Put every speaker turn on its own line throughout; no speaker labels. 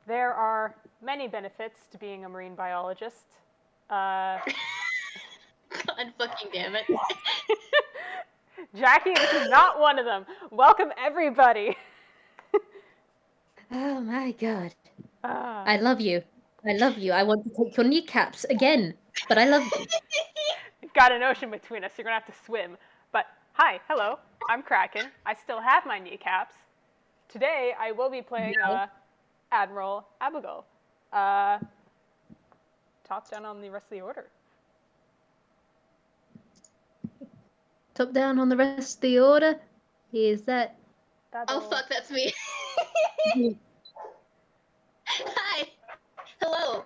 There are many benefits to being a marine biologist.
God fucking damn it.
Jackie, this is not one of them. Welcome, everybody.
Oh my god.
Uh,
I love you. I love you. I want to take your kneecaps again, but I love you.
we've got an ocean between us. You're going to have to swim. But hi, hello. I'm Kraken. I still have my kneecaps. Today, I will be playing Admiral Abbigull. Top down on the rest of the order.
Top down on the rest of the order. Here's that.
Babble.
Oh fuck, that's me. Hi. Hello.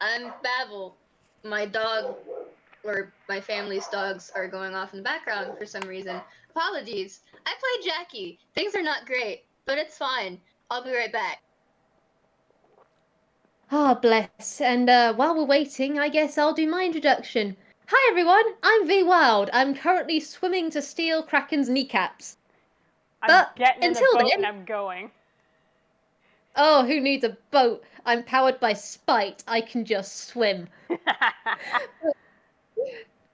I'm Babble. My dog, or my family's dogs, are going off in the background for some reason. Apologies. I played Jackie. Things are not great, but it's fine. I'll be right back.
Ah, bless. And while we're waiting, I guess I'll do my introduction. Hi everyone, I'm Vwild. I'm currently swimming to steal Kraken's kneecaps.
I'm getting in the
until
boat
then-
and I'm going.
Oh, who needs a boat? I'm powered by spite. I can just swim.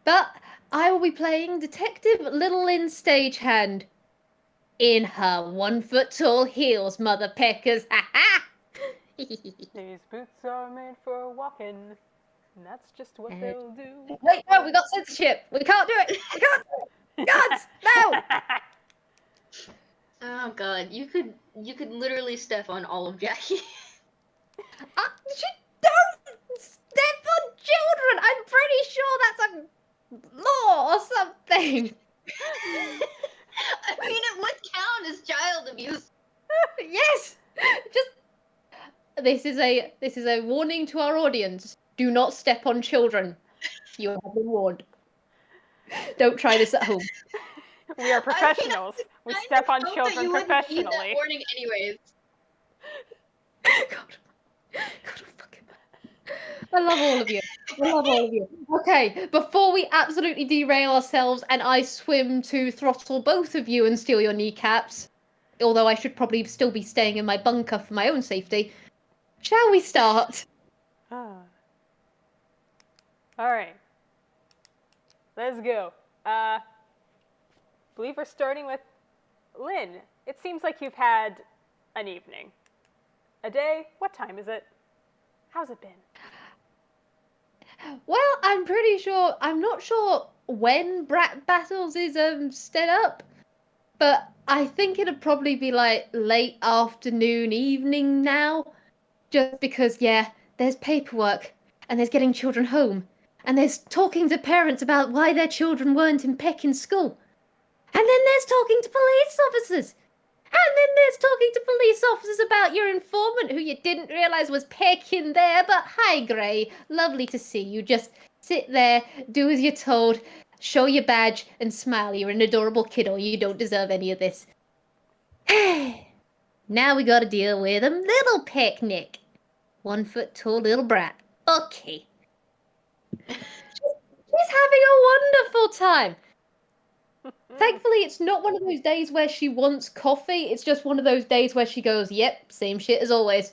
But I will be playing Detective Little-Lynn Stagehand. In her 1-foot-tall heels, mother peckers. Ha ha!
These boots are made for walking, and that's just what they'll do.
Wait, no, we got censorship. We can't do it. We can't do it. Gods, no!
Oh god, you could literally step on all of Jackie.
Don't step on children. I'm pretty sure that's a law or something.
I mean, it would count as child abuse.
Yes. Just this is a warning to our audience. Do not step on children. You have been warned. Don't try this at home.
We are professionals. We step on children
you wouldn't need that
professionally.
warning anyways.
God, fucking. I love all of you. I love all of you. Okay, before we absolutely derail ourselves and I swim to throttle both of you and steal your kneecaps, although I should probably still be staying in my bunker for my own safety, shall we start?
All right. Let's go. Believe we're starting with Lynn. It seems like you've had an evening. A day? What time is it? How's it been?
Well, I'm not sure when Brat Battles is set up, but I think it'd probably be like late afternoon, evening now. Just because, yeah, there's paperwork, and there's getting children home, and there's talking to parents about why their children weren't in Peck in school. And then there's talking to police officers. And then there's talking to police officers about your informant who you didn't realise was Peck in there. But hi, Gray. Lovely to see you. Just sit there, do as you're told, show your badge, and smile. You're an adorable kiddo. You don't deserve any of this. Now we gotta deal with little Peck-Nick. 1-foot-tall little brat. Okay. She's having a wonderful time. Thankfully, it's not one of those days where she wants coffee. It's just one of those days where she goes, yep, same shit as always.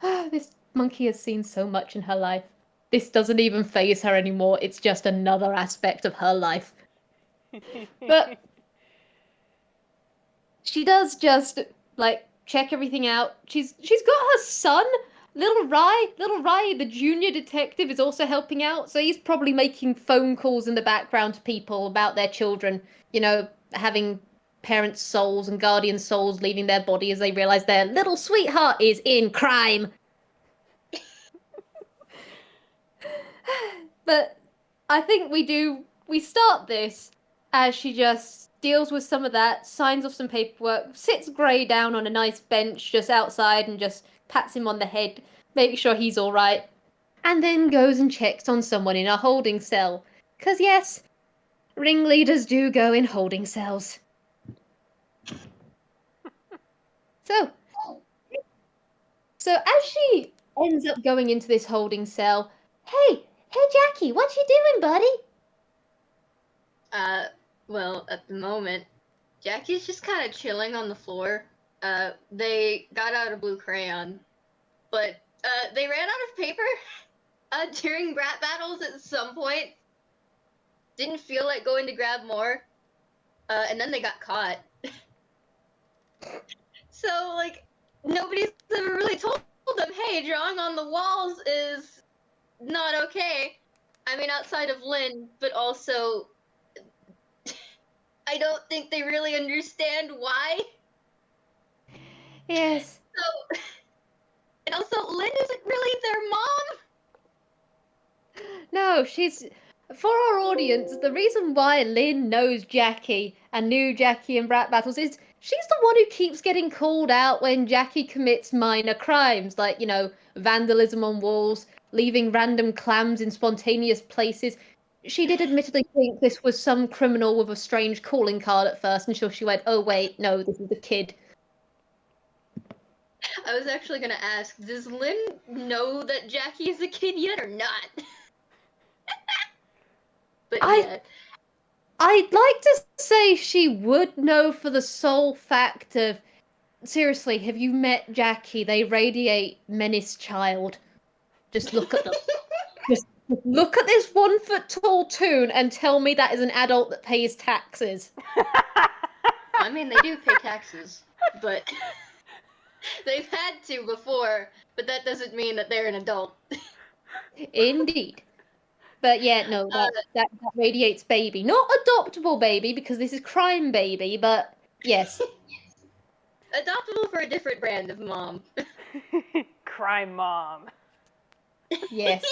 This monkey has seen so much in her life. This doesn't even faze her anymore. It's just another aspect of her life. But she does just, like, check everything out. She's got her son, Little Rye, the junior detective, is also helping out. So he's probably making phone calls in the background to people about their children, you know, having parents' souls and guardian souls leaving their body as they realize their little sweetheart is in crime. But I think we start this as she just deals with some of that, signs off some paperwork, sits Gray down on a nice bench just outside and just pats him on the head, making sure he's all right, and then goes and checks on someone in a holding cell. 'Cause yes, ringleaders do go in holding cells. So as she ends up going into this holding cell, hey Jackie, what you doing, buddy?
Well, at the moment, Jackie's just kind of chilling on the floor. They got out a blue crayon, but they ran out of paper during brat battles at some point. Didn't feel like going to grab more, and then they got caught. So, like, nobody's ever really told them, hey, drawing on the walls is not okay. I mean, outside of Lynn, but also, I don't think they really understand why.
Yes.
So, and also, Lynn isn't really their mom.
No, she's. For our audience, the reason why Lynn knows Jackie and knew Jackie in Brat Battles is she's the one who keeps getting called out when Jackie commits minor crimes, like, vandalism on walls, leaving random clams in spontaneous places. She did admittedly think this was some criminal with a strange calling card at first until she went, oh, wait, no, this is a kid.
I was actually gonna ask, does Lynn know that Jackie is a kid yet or not? But yeah.
I'd like to say she would know for the sole fact of, seriously, have you met Jackie? They radiate menace child. Just look at them. Just look at this 1 foot tall toon and tell me that is an adult that pays taxes.
I mean, they do pay taxes, but they've had to before, but that doesn't mean that they're an adult.
Indeed. But yeah, no, that radiates baby. Not adoptable baby, because this is crime baby, but yes.
Adoptable for a different brand of mom.
Crime mom.
Yes.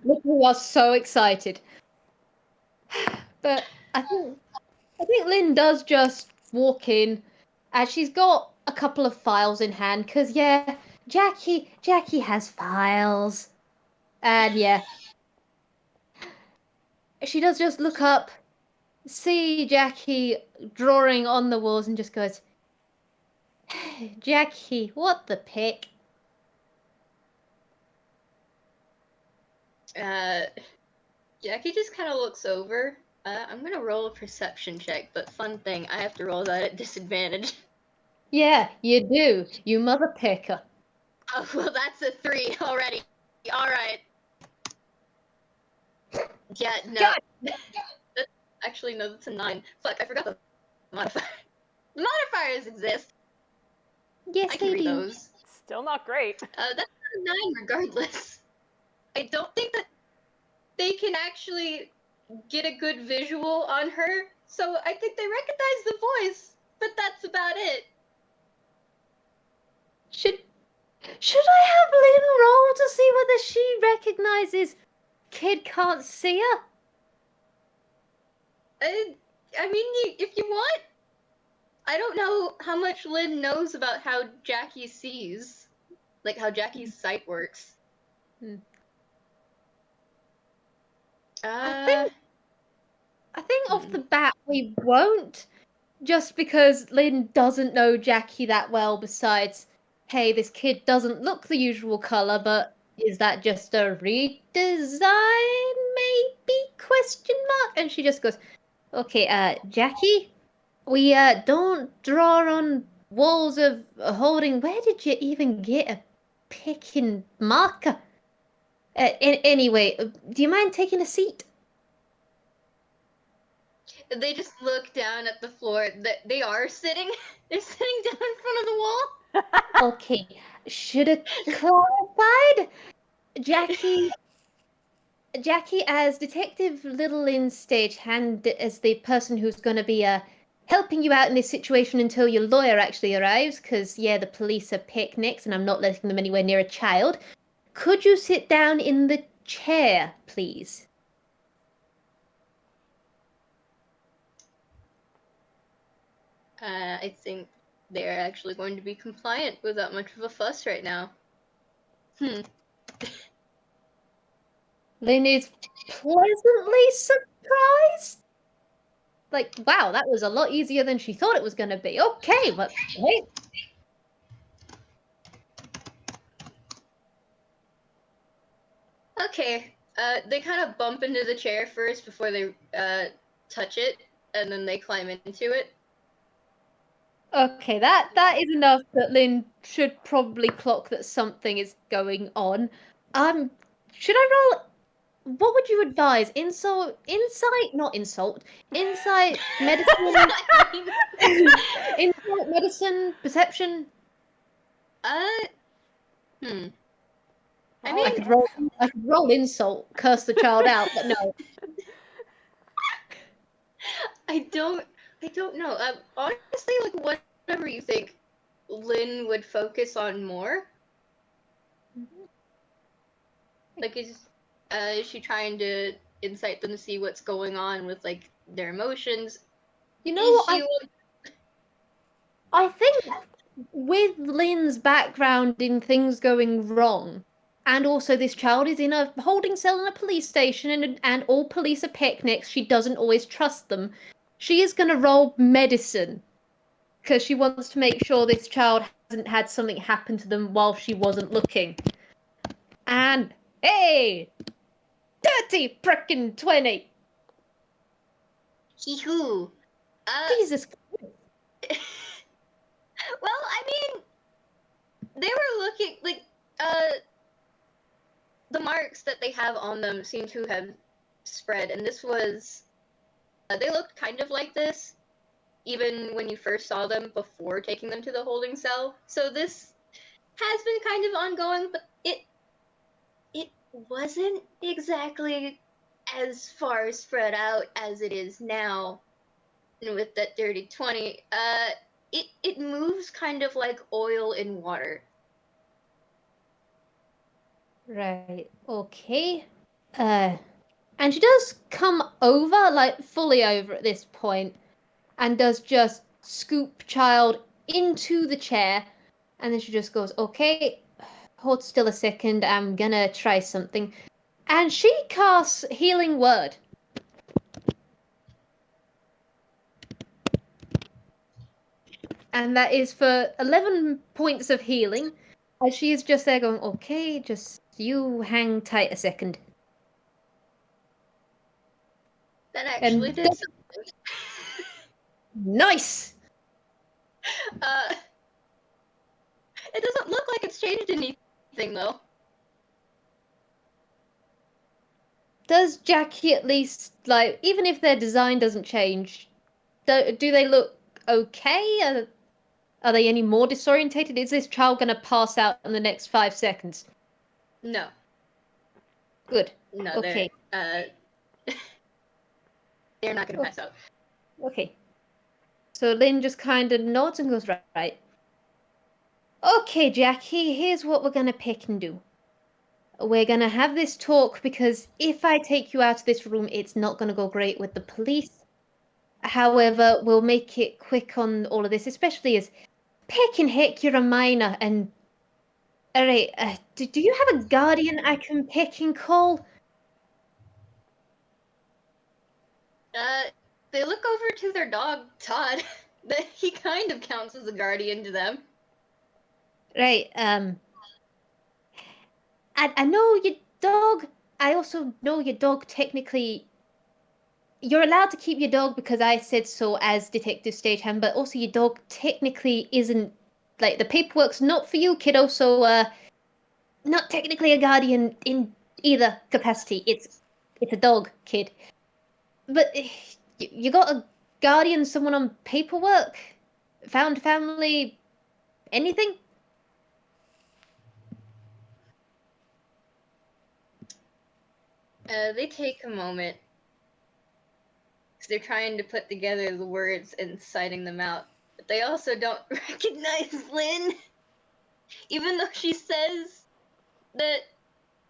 Look, we are so excited. But I think Lynn does just walk in, and she's got a couple of files in hand, because yeah, Jackie has files. And yeah, she does just look up, see Jackie drawing on the walls, and just goes, Jackie, what the pick?
Jackie just kind of looks over. I'm gonna roll a perception check, but fun thing, I have to roll that at disadvantage.
Yeah, you do, you mother picker.
Oh, well, that's a 3 already. Alright. Yeah, no. Actually, no, that's a 9. Fuck, I forgot the modifier. The modifiers exist.
Yes,
I can
they
read
do.
those.
Still not great.
That's a 9 regardless. I don't think that they can actually get a good visual on her, so I think they recognize the voice, but that's about it.
Should I have Lynn roll to see whether she recognizes kid can't see her?
I mean, if you want. I don't know how much Lynn knows about how Jackie sees. Like, how Jackie's sight works.
I think off the bat we won't, just because Lynn doesn't know Jackie that well. Besides, hey, this kid doesn't look the usual color, but is that just a redesign? Maybe? Question mark. And she just goes, okay, Jackie, we don't draw on walls of holding. Where did you even get a picking marker? Anyway, do you mind taking a seat?
They just look down at the floor. They are sitting. They're sitting down in front of the wall.
Okay, should have clarified. Jackie, as Detective Little in Stagehand, as the person who's going to be helping you out in this situation until your lawyer actually arrives, because, yeah, the police are picnics and I'm not letting them anywhere near a child. Could you sit down in the chair, please?
I think they're actually going to be compliant without much of a fuss right now.
Lynn is pleasantly surprised. Like, wow, that was a lot easier than she thought it was going to be. Okay, but wait.
Okay. They kind of bump into the chair first before they touch it, and then they climb into it.
Okay, that is enough that Lynn should probably clock that something is going on. Should I roll? What would you advise? Insight, not insult. Insight, medicine, insight, medicine, perception.
I mean,
I could roll insult, curse the child out, but no.
I don't know. Honestly, like whatever you think Lynn would focus on more. Like, is she trying to incite them to see what's going on with like their emotions?
You know
Is
what?
she?
I think with Lynn's background in things going wrong, and also this child is in a holding cell in a police station, and all police are picnics, she doesn't always trust them. She is going to roll medicine because she wants to make sure this child hasn't had something happen to them while she wasn't looking. And hey, dirty frickin' 20.
Hee-hoo.
Jesus.
Well, I mean, they were looking like the marks that they have on them seem to have spread, and this was they looked kind of like this even when you first saw them before taking them to the holding cell. So this has been kind of ongoing, but it wasn't exactly as far spread out as it is now. And with that dirty 20, it moves kind of like oil in water.
Right, okay. And she does come over, like fully over at this point, and does just scoop child into the chair, and then she just goes, okay, hold still a second, I'm gonna try something. And she casts Healing Word. And that is for 11 points of healing. As she is just there going, okay, just you hang tight a second.
That actually
And
did something.
Nice!
It doesn't look like it's changed anything, though.
Does Jackie at least, like, even if their design doesn't change, do they look okay? Are they any more disorientated? Is this child going to pass out in the next 5 seconds?
No.
Good.
No,
Okay.
They're not going to pass out.
Okay. So Lynn just kind of nods and goes, right. Okay, Jackie, here's what we're going to pick and do. We're going to have this talk because if I take you out of this room, it's not going to go great with the police. However, we'll make it quick on all of this, especially as pick and hick, you're a minor. And all right, do you have a guardian I can pick and call?
They look over to their dog, Todd. He kind of counts as a guardian to them.
Right, I know your dog. I also know your dog technically. You're allowed to keep your dog because I said so as Detective Stagehand, but also your dog technically isn't, like, the paperwork's not for you, kiddo, so, not technically a guardian in either capacity. It's a dog, kid. But you got a guardian, someone on paperwork? Found family? Anything?
They take a moment. Because they're trying to put together the words and citing them out. But they also don't recognize Lynn. Even though she says that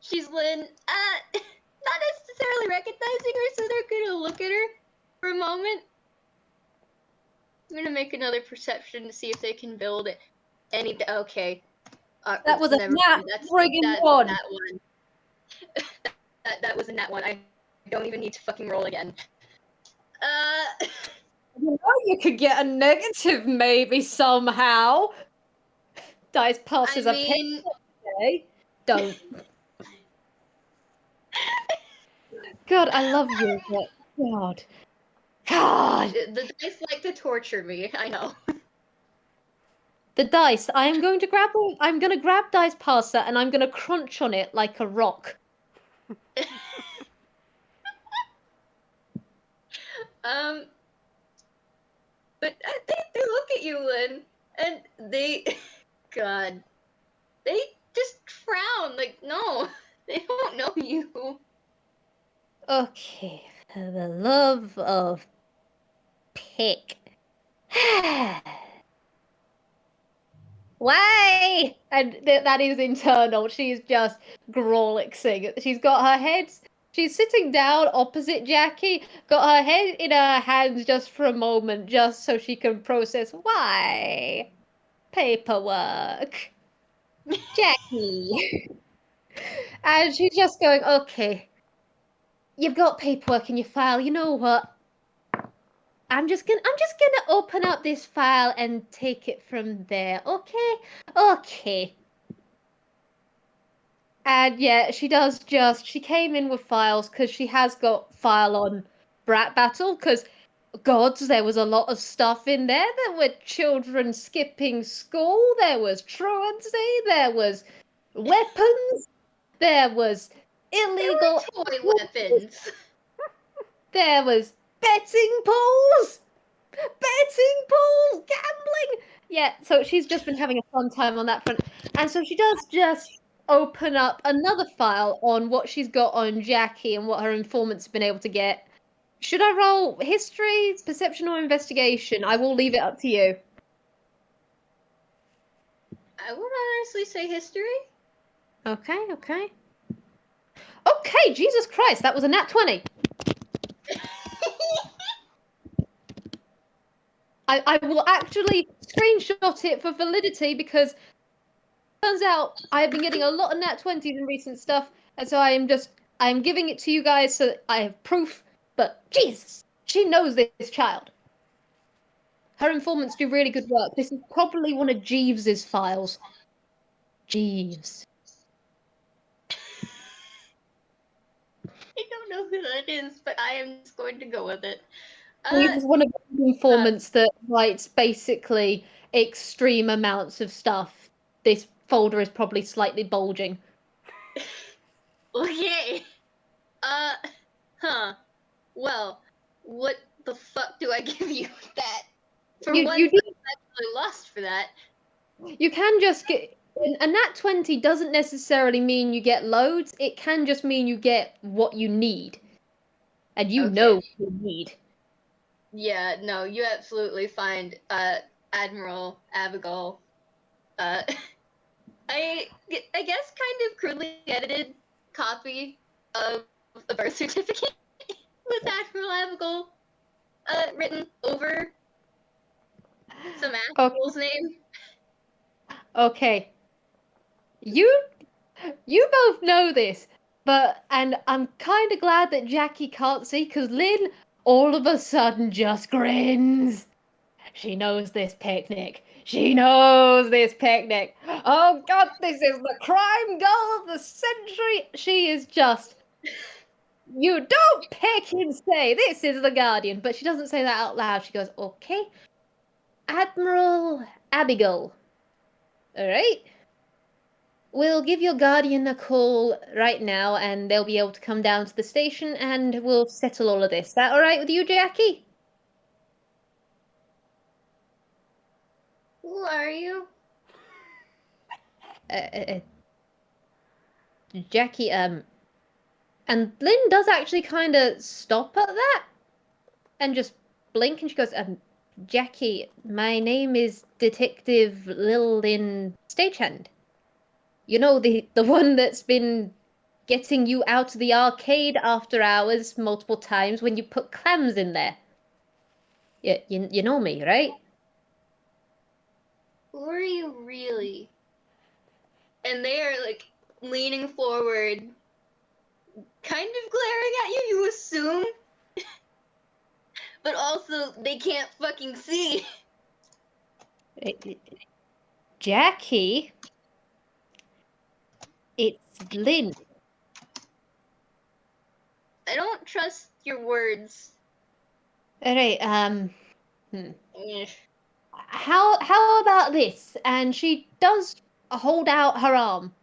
she's Lynn, not necessarily recognizing her, so they're gonna look at her for a moment. I'm gonna make another perception to see if they can build it. Okay.
That was a nat friggin' one.
That one. that was a nat one. I don't even need to fucking roll again.
You know you could get a negative maybe somehow. Dice passes a pen. Okay. Don't. God, I love you, but God. God!
The dice like to torture me, I know.
The dice. I'm going to grab dice pasta and I'm gonna crunch on it like a rock.
Um, but they look at you, Lynn, and they, God, they just frown. Like, no, they don't know you.
Okay, for the love of pick. Why? And that is internal. She's just grawlixing. She's got her head. She's sitting down opposite Jackie, got her head in her hands just for a moment, just so she can process why. Paperwork. Jackie. And she's just going, okay, you've got paperwork in your file. You know what? I'm just gonna open up this file and take it from there. Okay? Okay. And yeah, she came in with files because she has got file on Brat Battle because gods, there was a lot of stuff in there. There were children skipping school, there was truancy, there was weapons, there was illegal
Toy weapons.
there was betting pools, gambling. Yeah, so she's just been having a fun time on that front. And so she does just open up another file on what she's got on Jackie and what her informants have been able to get. Should I roll history, perception, or investigation? I will leave it up to you.
I would honestly say history.
Okay, okay. Okay, Jesus Christ, that was a nat 20. I will actually screenshot it for validity because turns out I have been getting a lot of nat 20s in recent stuff, and so I'm giving it to you guys so that I have proof, but Jesus, she knows this child. Her informants do really good work. This is probably one of Jeeves's files. Jeeves.
I don't know who that is, but I am just going to go with it.
Jeeves is one of the informants that writes basically extreme amounts of stuff. This folder is probably slightly bulging.
Okay. Well, what the fuck do I give you with that? For
You
once,
do-
I'm actually lost for that.
You can just get a nat 20 doesn't necessarily mean you get loads. It can just mean you get what you need. And you
Okay.
know what you need.
Yeah, no, you absolutely find Admiral Abbigull. I guess kind of crudely edited copy of the birth certificate with Admiral Abbigull written over some asshole's name.
Okay. You both know this, and I'm kind of glad that Jackie can't see because Lynn all of a sudden just grins. She knows this picnic. She knows this picnic. Oh God, this is the crime goal of the century. She is just. You don't pick and say this is the Guardian, but she doesn't say that out loud. She goes, okay, Admiral Abbigull. All right. We'll give your Guardian a call right now, and they'll be able to come down to the station, and we'll settle all of this. Is that all right with you, Jackie?
Who are you?
Jackie, and Lynn does actually kind of stop at that and just blink, and she goes, Jackie, my name is Detective Lil Lynn Stagehand. You know, the one that's been getting you out of the arcade after hours multiple times when you put clams in there. Yeah, you know me, right?
Who are you really? And they are like leaning forward, kind of glaring at you, you assume. But also, they can't fucking see.
Jackie, it's Lynn.
I don't trust your words.
All right,
Eh.
how about this? And she does hold out her arm.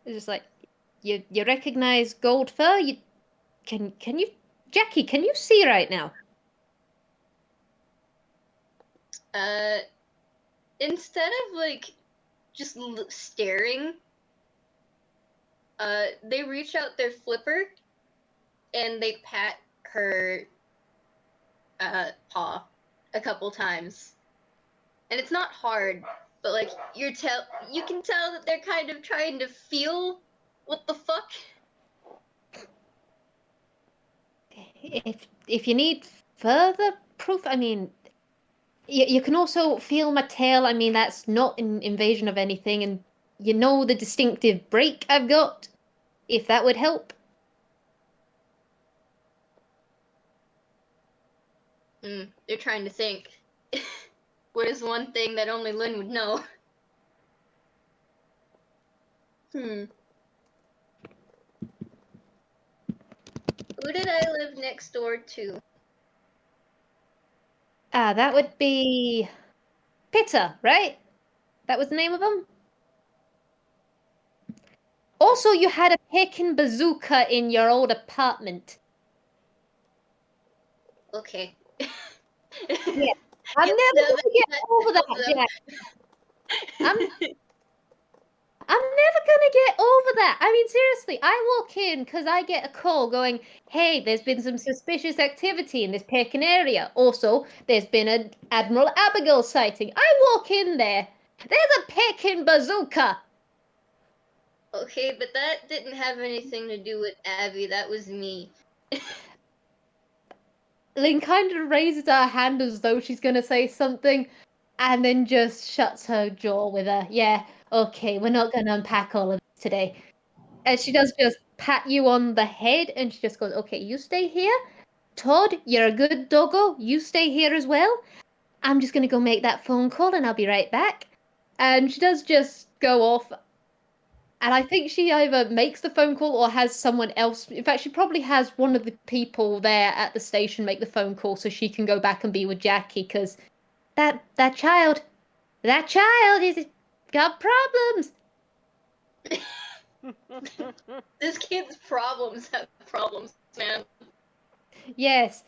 It's just like, you recognize gold fur? Can you, Jackie? Can you see right now?
Instead of like just staring, they reach out their flipper and they pat her paw a couple times. And it's not hard, but like you can tell that they're kind of trying to feel what the fuck.
If you need further proof, I mean, you can also feel my tail. I mean, that's not an invasion of anything, and you know the distinctive break I've got. If that would help.
They're trying to think. What is one thing that only Lynn would know? Who did I live next door to?
That would be Pitta, right? That was the name of him? Also, you had a Pekin bazooka in your old apartment.
Okay.
Yeah. I'm never gonna get over that, Jack. I'm never gonna get over that. I mean, seriously, I walk in because I get a call going, hey, there's been some suspicious activity in this Pekin area. Also, there's been an Admiral Abbigull sighting. I walk in there. There's a Pekin bazooka.
Okay, but that didn't have anything to do with Abby. That was me.
Lynn kind of raises her hand as though she's gonna say something, and then just shuts her jaw with a, yeah, okay, we're not gonna unpack all of this today. And she does just pat you on the head, and she just goes, okay, you stay here. Todd, you're a good doggo. You stay here as well. I'm just gonna go make that phone call, and I'll be right back. And she does just go off. And I think she either makes the phone call or has someone else. In fact, she probably has one of the people there at the station make the phone call so she can go back and be with Jackie. Because that child is got problems.
This kid's problems have problems, man.
Yes,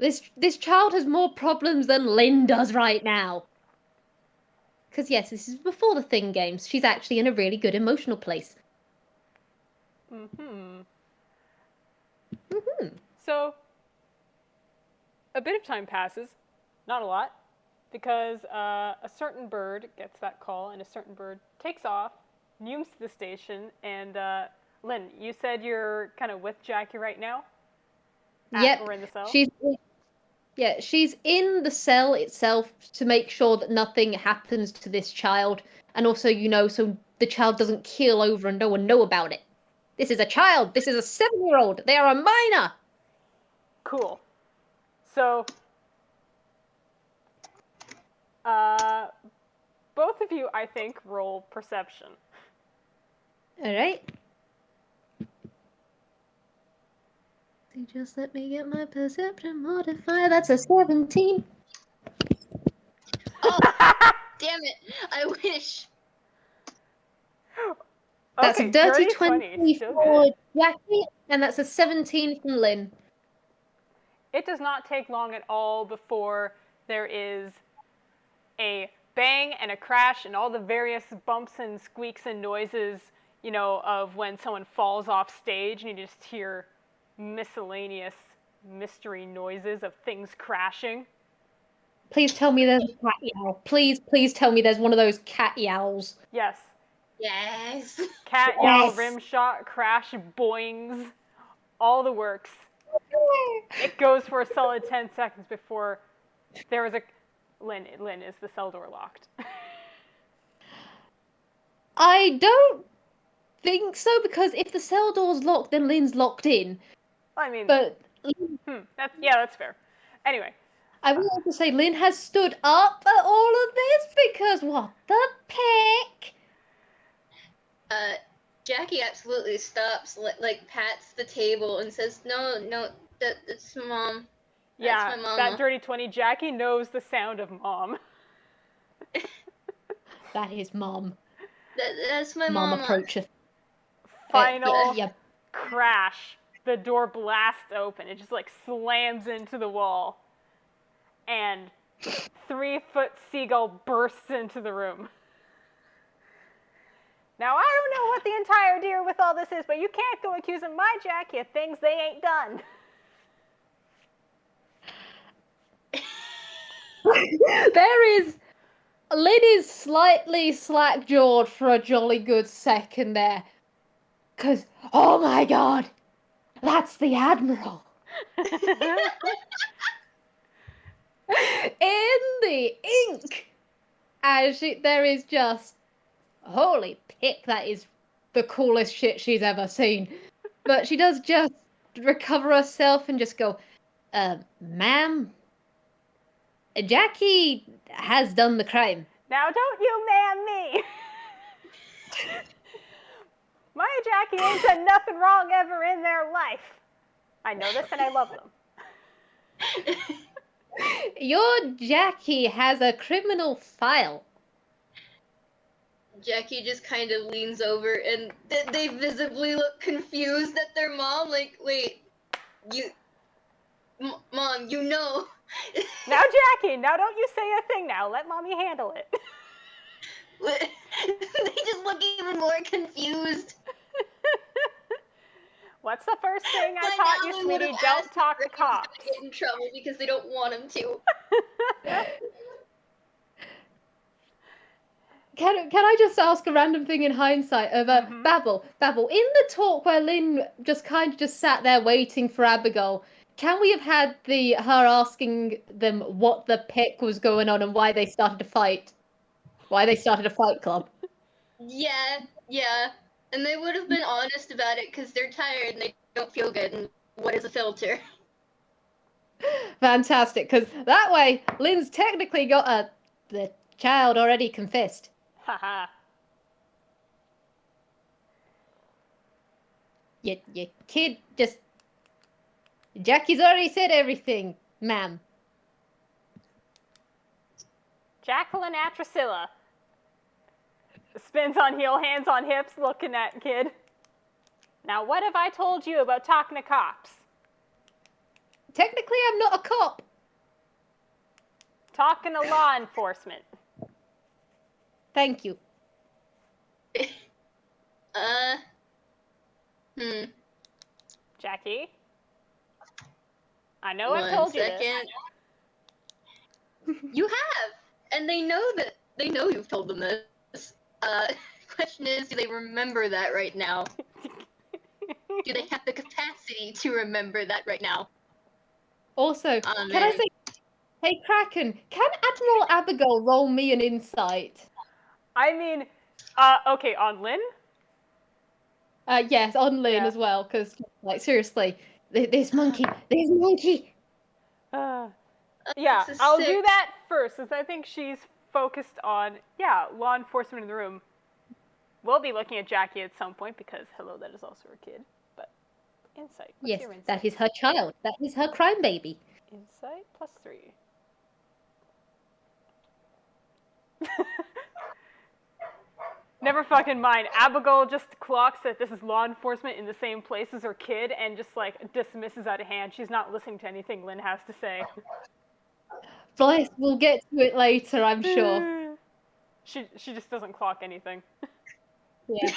this child has more problems than Lynn does right now. Because yes, this is before the Thing games. She's actually in a really good emotional place.
So, a bit of time passes, not a lot, because a certain bird gets that call, and a certain bird takes off, neumes to the station, and Lynn, you said you're kind of with Jackie right now?
Yep,
Or in the cell?
She's in the cell itself to make sure that nothing happens to this child, and also, so the child doesn't keel over and no one know about it. This is a child. This is a 7-year-old. They are a minor.
Cool. So, both of you, I think, roll perception.
All right. Just let me get my perception modifier. That's a 17.
Oh, damn it! I wish.
That's
Okay,
a dirty
20
for Jackie, and that's a 17 from Lynn.
It does not take long at all before there is a bang and a crash and all the various bumps and squeaks and noises, of when someone falls off stage, and you just hear miscellaneous mystery noises of things crashing.
Please tell me there's a cat yowl. Please tell me there's one of those cat yowls.
Yes.
Yes.
Cat yowl, rim shot, crash, boings, all the works. It goes for a solid 10 seconds before there was a... Lynn, is the cell door locked?
I don't think so, because if the cell door's locked, then Lynn's locked in.
I mean...
But...
that's fair. Anyway.
I will also say Lynn has stood up at all of this, because what the peck?
Jackie absolutely stops, like pats the table and says, "No, that's Mom.
Yeah,
that's my mama."
that dirty 20. Jackie knows the sound of Mom.
That is Mom.
That's my
Mom
mama.
approacheth.
Final
Yeah.
crash. The door blasts open. It just like slams into the wall. And 3-foot seagull bursts into the room. Now, I don't know what the entire deal with all this is, but you can't go accusing my Jackie of things they ain't done.
Lynn is slightly slack-jawed for a jolly good second there. 'Cause, oh my god, that's the Admiral. In the ink! As there is just, holy pick, that is the coolest shit she's ever seen. But she does just recover herself and just go, ma'am, Jackie has done the crime.
Now, don't you man me. My Jackie ain't done nothing wrong ever in their life. I know this and I love them.
Your Jackie has a criminal file.
Jackie just kind of leans over and they visibly look confused at their mom. Like, wait, Mom, you know.
Now, Jackie, now don't you say a thing now. Let Mommy handle it.
They just look even more confused.
What's the first thing I
By
taught
now
you,
they
sweetie?
would've
Don't
asked
talk
if
to
Kraken's gonna
cops.
get in trouble because they don't want him to.
Can I just ask a random thing in hindsight of Babble? Babble, in the talk where Lynn just kind of just sat there waiting for Abigail, can we have had her asking them what the pick was going on and why they started a fight? Why they started a fight club?
Yeah. And they would have been honest about it because they're tired and they don't feel good. And what is a filter?
Fantastic, because that way Lynn's technically got the child already confessed.
Haha.
Your kid just... Jackie's already said everything, ma'am.
Jackiline Atricilla. Spins on heel, hands on hips, looking at kid. Now, what have I told you about talking to cops?
Technically, I'm not a cop.
Talking to law enforcement.
Thank you.
Jackie? I know I've told you this.
You have! And they know you've told them this. Question is, do they remember that right now? Do they have the capacity to remember that right now?
Also, can I say, hey Kraken, can Admiral Abbigull roll me an insight?
I mean, okay, on Lynn?
Yes, on Lynn as well, because, like, seriously, this monkey.
Yeah, I'll do that first, since I think she's focused on, law enforcement in the room. We'll be looking at Jackie at some point, because, hello, that is also her kid. But, insight. What's your insight?
That is her child. That is her crime baby.
Insight +3. Never fucking mind. Abigail just clocks that this is law enforcement in the same place as her kid and just, like, dismisses out of hand. She's not listening to anything Lynn has to say.
Bless, we'll get to it later, I'm sure.
She just doesn't clock anything.
Yeah.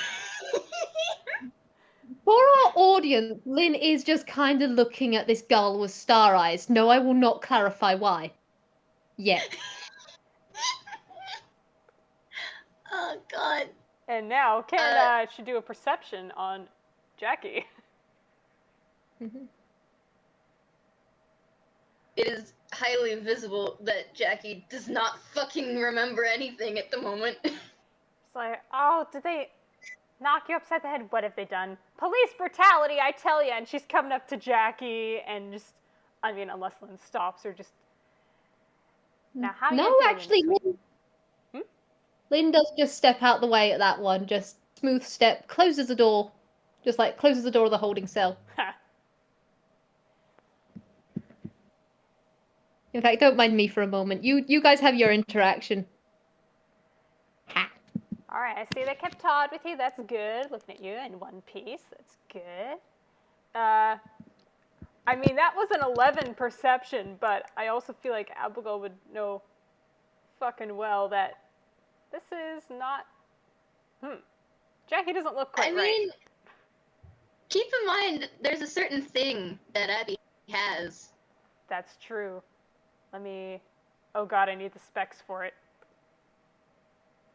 For our audience, Lynn is just kind of looking at this girl with star eyes. No, I will not clarify why. Yet.
Oh, God.
And now, can she do a perception on Jackie?
It is highly visible that Jackie does not fucking remember anything at the moment.
It's like, oh, did they knock you upside the head? What have they done? Police brutality, I tell you. And she's coming up to Jackie and just, I mean, unless Lynn stops or just... Now, how
No, actually, Lynn does just step out the way at that one. Just smooth step, closes the door. Just like closes the door of the holding cell. In fact, don't mind me for a moment. You guys have your interaction.
Alright, I see they kept Todd with you. That's good. Looking at you in one piece. That's good. I mean, that was an 11 perception, but I also feel like Abigail would know fucking well that this is not... Jackie doesn't look quite right.
I mean, keep in mind, there's a certain thing that Abby has.
That's true. Let me... Oh god, I need the specs for it.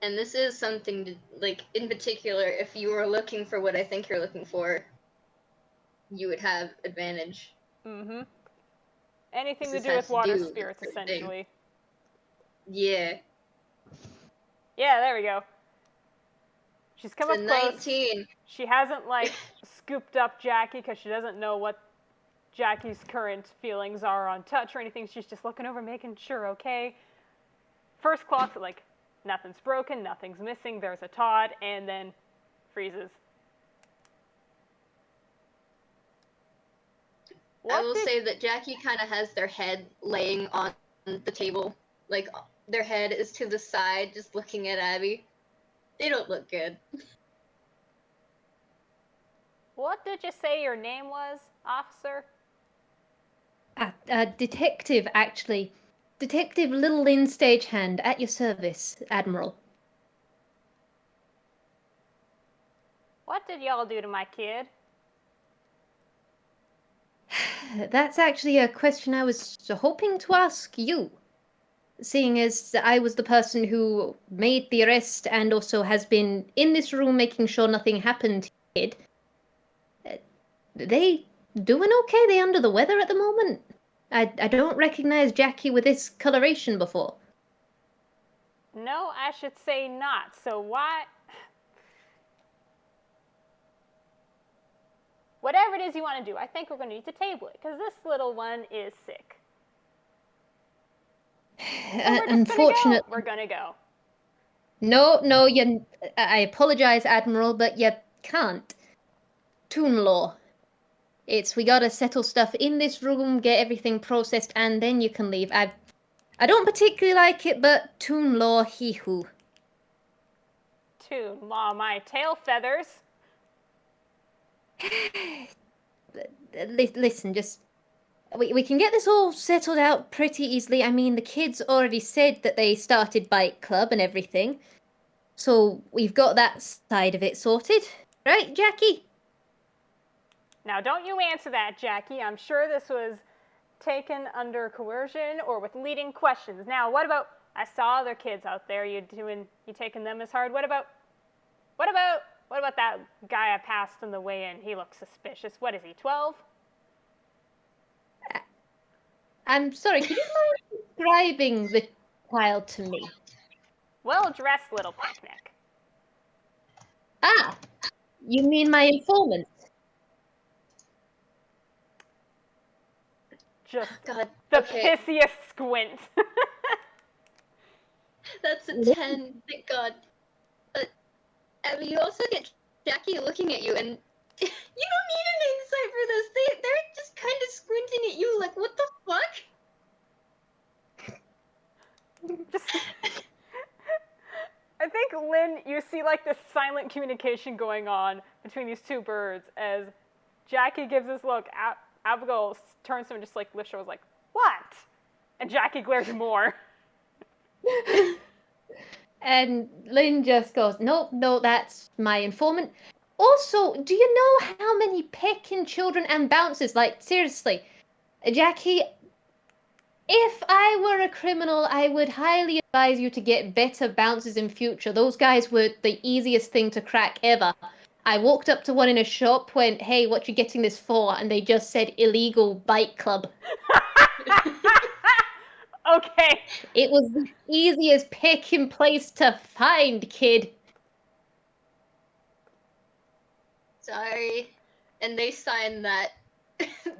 And this is something to, like, in particular, if you were looking for what I think you're looking for, you would have advantage.
Mm-hmm. Anything to
This
do
has
with
to
water
do with
spirits,
certain
essentially.
Yeah.
Yeah, there we go. She's come
It's
up
a
close.
19.
She hasn't, like, scooped up Jackie because she doesn't know what Jackie's current feelings are on touch or anything. She's just looking over, making sure, okay. First clocks at, like, nothing's broken, nothing's missing, there's a Todd, and then freezes.
I will say that Jackie kind of has their head laying on the table. Like, their head is to the side, just looking at Abby. They don't look good.
What did you say your name was, officer?
Detective, actually. Detective Little Lynn Stagehand, at your service, Admiral.
What did y'all do to my kid?
That's actually a question I was hoping to ask you. Seeing as I was the person who made the arrest and also has been in this room making sure nothing happened to the kid. They doing okay? They under the weather at the moment? I don't recognize Jackie with this coloration before.
No, I should say not. So why... Whatever it is you want to do, I think we're going to need to table it, because this little one is sick. So
Unfortunately,
we're gonna go.
No, I apologize, Admiral, but you can't. Toon law. We gotta settle stuff in this room, get everything processed, and then you can leave. I don't particularly like it, but Toon law, hee-hoo.
Toon law, my tail feathers.
Listen, just... We can get this all settled out pretty easily. I mean, the kids already said that they started Bike Club and everything. So we've got that side of it sorted. Right, Jackie?
Now, don't you answer that, Jackie. I'm sure this was taken under coercion or with leading questions. Now, what about... I saw other kids out there. You taking them as hard? What about that guy I passed on the way in? He looks suspicious. What is he, 12?
I'm sorry, could you mind describing the child to me?
Well-dressed little picnic.
Ah, you mean my informant?
Just
God,
the
okay.
pissiest squint.
That's a 10, thank God. Abby, you also get Jackie looking at you, and you don't need an insight for this. They're just kind of squinting at you like, what the fuck?
Just... I think, Lynn, you see like this silent communication going on between these two birds as Jackie gives this look. Abigail turns to him and just like lifts her, was like, what? And Jackie glares more.
And Lynn just goes, no, that's my informant. Also, do you know how many pecking children and bouncers? Like, seriously, Jackie, if I were a criminal, I would highly advise you to get better bouncers in future. Those guys were the easiest thing to crack ever. I walked up to one in a shop, went, hey, what you getting this for? And they just said illegal bike club.
Okay.
It was the easiest picking place to find, kid.
Sorry. And they signed that.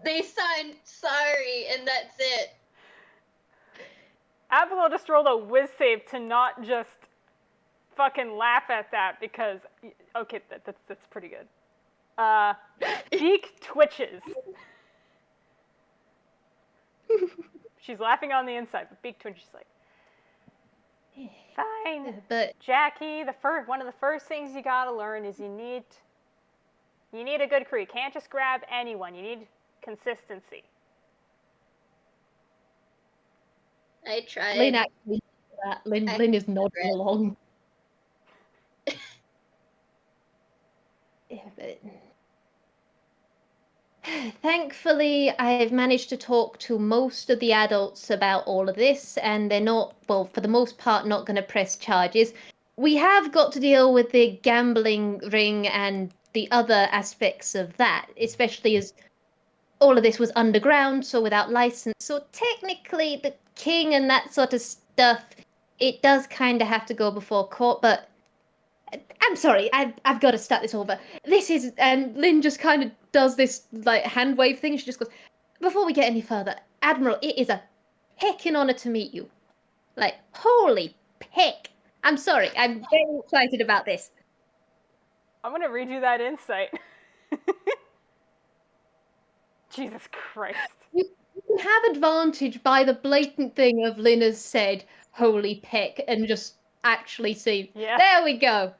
They signed sorry, and that's it.
Abigail just rolled a whiz save to not just fucking laugh at that because, okay, that's pretty good. Beak twitches. She's laughing on the inside, but Beak twitches like, if I mean,
But
Jackie, one of the first things you gotta learn is you need a good crew. You can't just grab anyone. You need consistency.
I tried.
Lynn actually that. Lynn is nodding along. Yeah, but thankfully, I've managed to talk to most of the adults about all of this, and they're not, well, for the most part, not going to press charges. We have got to deal with the gambling ring and the other aspects of that, especially as all of this was underground, so without license. So technically, the king and that sort of stuff, it does kind of have to go before court, but I'm sorry, I've got to start this over. This is, and Lynn just kind of does this like hand wave thing. She just goes, before we get any further, Admiral, it is a heckin' honor to meet you. Like, holy heck! I'm sorry, I'm very excited about this.
I'm gonna read you that insight. Jesus Christ.
You can have advantage by the blatant thing of Lynn has said, holy peck, and just actually see.
Yeah.
There we go.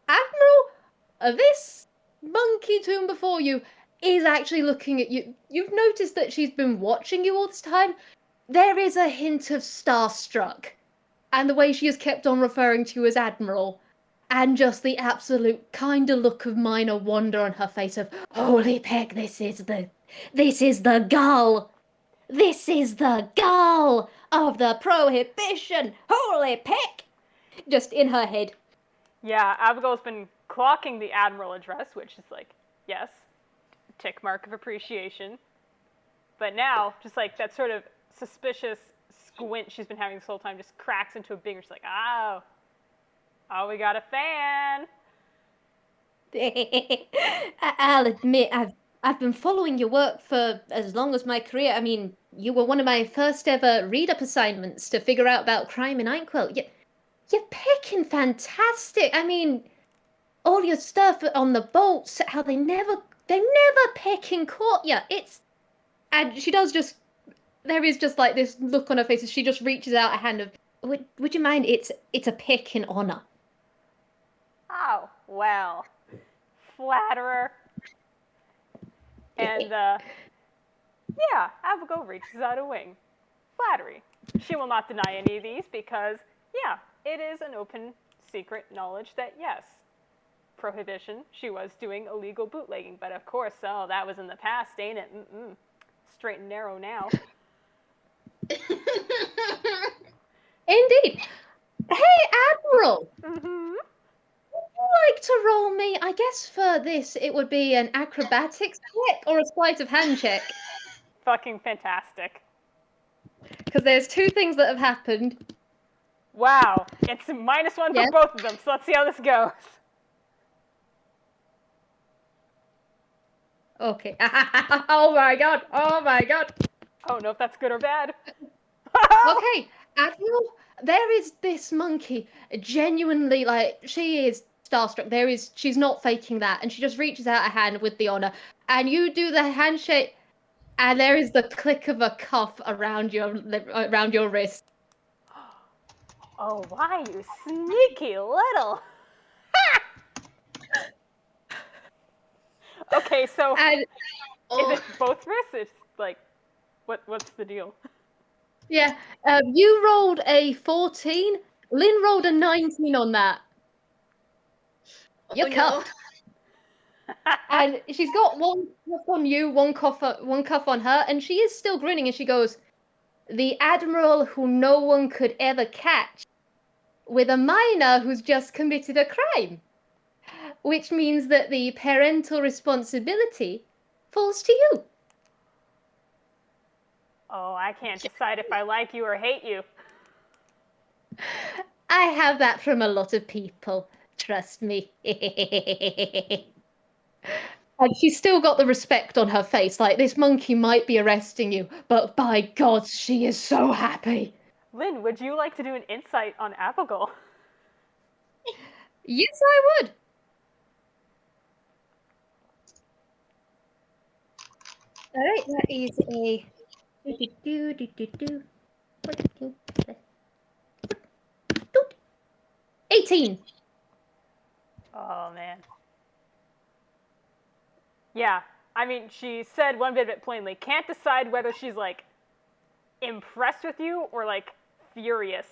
Admiral, this monkey tomb before you is actually looking at you. You've noticed that she's been watching you all this time. There is a hint of starstruck. And the way she has kept on referring to you as Admiral. And just the absolute kind of look of minor wonder on her face of, holy peck, this is the gull. This is the gull of the prohibition. Holy peck. Just in her head.
Yeah, Abigail's been clocking the Admiral address, which is like, yes, tick mark of appreciation. But now, just like that sort of suspicious squint she's been having this whole time just cracks into a bigger, she's like, oh, we got a fan.
I'll admit, I've been following your work for as long as my career. I mean, you were one of my first ever read-up assignments to figure out about crime in Inkwell. You're picking fantastic. I mean, all your stuff on the boats, how they never pick in court. Yeah, and she does just. There is just like this look on her face as she just reaches out a hand of. Would you mind? It's a pick in honor.
Oh, well, flatterer. And, yeah, Abigail reaches out a wing. Flattery. She will not deny any of these because, yeah, it is an open, secret knowledge that, yes, prohibition, she was doing illegal bootlegging. But of course, that was in the past, ain't it? Straight and narrow now.
Indeed. Hey, Admiral!
Mm-hmm.
Would you like to roll me? I guess for this, it would be an acrobatics check or a sleight of hand check.
Fucking fantastic.
Because there's two things that have happened.
Wow. It's -1 for both of them, so let's see how this goes.
Okay. Oh my god. Oh my god.
I don't know if that's good or bad.
Okay, Admiral, there is this monkey, genuinely, like, she is starstruck. She's not faking that, and she just reaches out a hand with the honor, and you do the handshake, and there is the click of a cuff around your wrist.
Oh, why, you sneaky little. Okay, so
And
is it both wrists? It's like, what's the deal?
yeah, you rolled a 14. Lynn rolled a 19 on that. You're cuffed. And she's got one cuff on you, one cuff on her, and she is still grinning. And she goes, "The Admiral who no one could ever catch, with a minor who's just committed a crime, which means that the parental responsibility falls to you."
Oh, I can't decide if I like you or hate you.
I have that from a lot of people. Trust me. And she's still got the respect on her face, like, this monkey might be arresting you, but by God, she is so happy.
Lynn, would you like to do an insight on Abigail?
Yes, I would. Alright, that is a... 18.
Oh, man. Yeah, I mean, she said one bit of it plainly. Can't decide whether she's, like, impressed with you or, like, furious.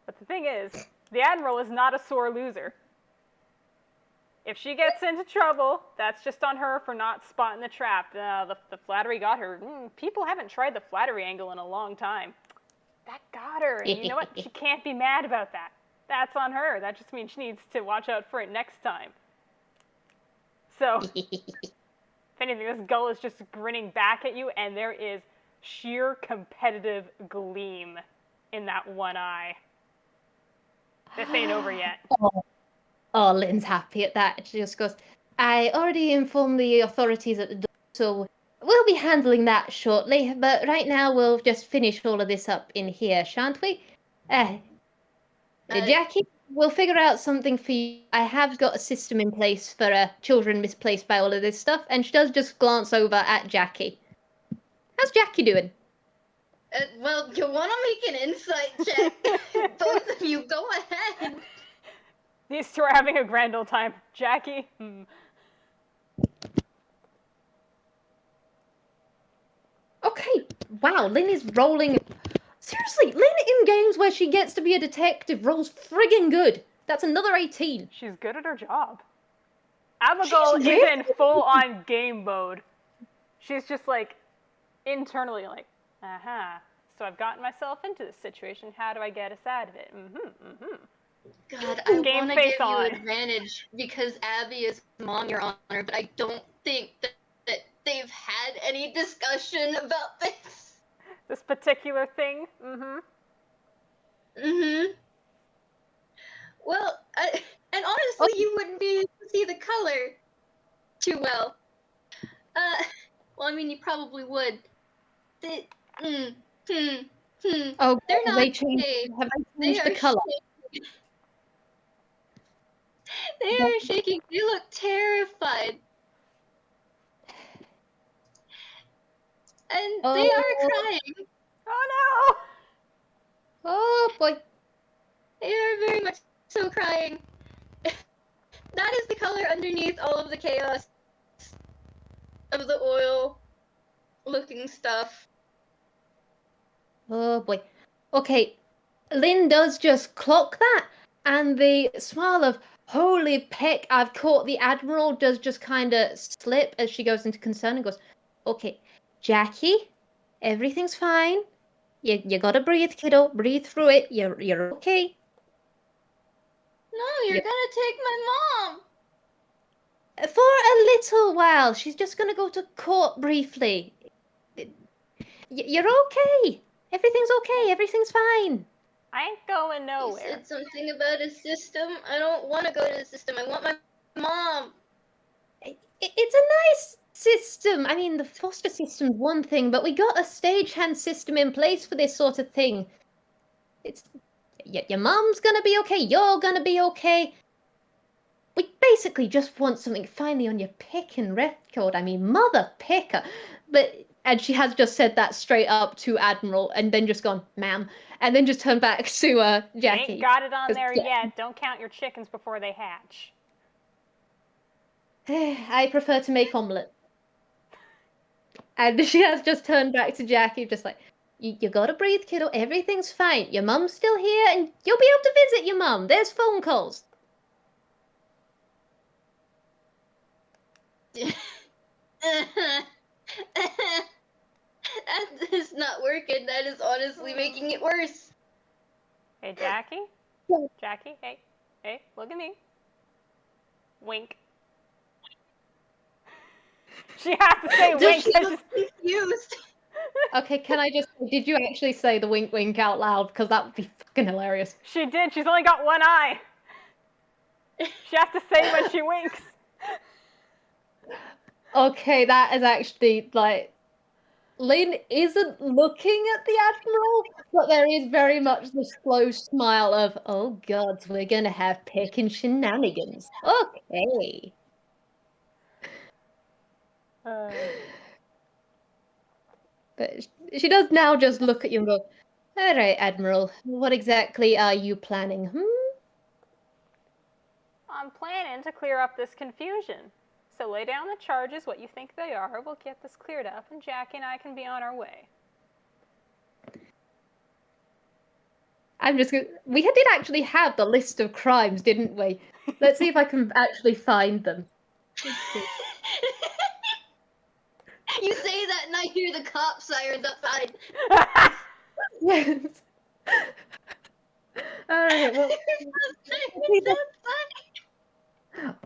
But the thing is, the Admiral is not a sore loser. If she gets into trouble, that's just on her for not spotting the trap. The flattery got her. People haven't tried the flattery angle in a long time. That got her, and you know what? She can't be mad about that. That's on her. That just means she needs to watch out for it next time. So, if anything, this gull is just grinning back at you, and there is sheer competitive gleam in that one eye. This ain't over yet.
Oh, Lynn's happy at that. She just goes, I already informed the authorities at the door, so we'll be handling that shortly. But right now, we'll just finish all of this up in here, shan't we? Jackie, we'll figure out something for you. I have got a system in place for children misplaced by all of this stuff. And she does just glance over at Jackie. How's Jackie doing?
Well, you want to make an insight check? Both of you, go ahead.
These two are having a grand old time. Jackie?
Okay, wow, Lynn is rolling. Seriously, Lynn in games where she gets to be a detective rolls friggin' good. That's another 18.
She's good at her job. Abigail is in full-on game mode. She's just like, internally like, so I've gotten myself into this situation. How do I get us out of it?
God, I
Game
want to
face
give you
on.
advantage because Abby is mom, Your Honor, but I don't think that they've had any discussion about this.
This particular thing?
Well, and honestly, you wouldn't be able to see the color too well. Well, I mean, you probably would.
Oh,
They're not
have they changed the color?
shaking. They are shaking. They look terrified. And they are crying.
Oh no!
Oh boy.
They are very much so crying. That is the color underneath all of the chaos of the oil looking stuff.
Oh boy. Okay, Lynn does just clock that, and the smile of holy peck, I've caught the Admiral does just kind of slip as she goes into concern and goes, okay, Jackie, everything's fine. You gotta breathe, kiddo. Breathe through it. You're okay.
No, you're gonna take my mom.
For a little while. She's just gonna go to court briefly. You're okay. Everything's okay. Everything's fine.
I ain't going
You
nowhere.
said something about a system. I don't want to go to the system. I want my mom.
It's a nice system. I mean, the foster system's one thing, but we got a stagehand system in place for this sort of thing. It's your mom's gonna be okay. You're gonna be okay. We basically just want something finally on your pick and record. I mean, mother picker. And she has just said that straight up to Admiral, and then just gone, ma'am, and then just turned back to Jackie.
Ain't got it on there yet. Don't count your chickens before they hatch.
I prefer to make omelette. And she has just turned back to Jackie, just like, you gotta breathe, kiddo. Everything's fine. Your mum's still here, and you'll be able to visit your mum. There's phone calls.
That is not working. That is honestly making it worse.
Hey, Jackie? Jackie, hey, look at me. Wink. She has to say wink.
She looks confused.
Okay, can I just... Did you actually say the wink wink out loud? Because that would be fucking hilarious.
She did. She's only got one eye. She has to say when she winks.
Okay, that is actually, like... Lynn isn't looking at the Admiral, but there is very much the slow smile of, oh god, we're gonna have picking shenanigans. Okay. But she does now just look at you and go, all right, Admiral, what exactly are you planning,
I'm planning to clear up this confusion. So lay down the charges, what you think they are. We'll get this cleared up, and Jackie and I can be on our way.
I'm just gonna... We did actually have the list of crimes, didn't we? Let's see if I can actually find them. Let's see.
You say that and I hear the cop sirens outside.
Yes. Alright, well...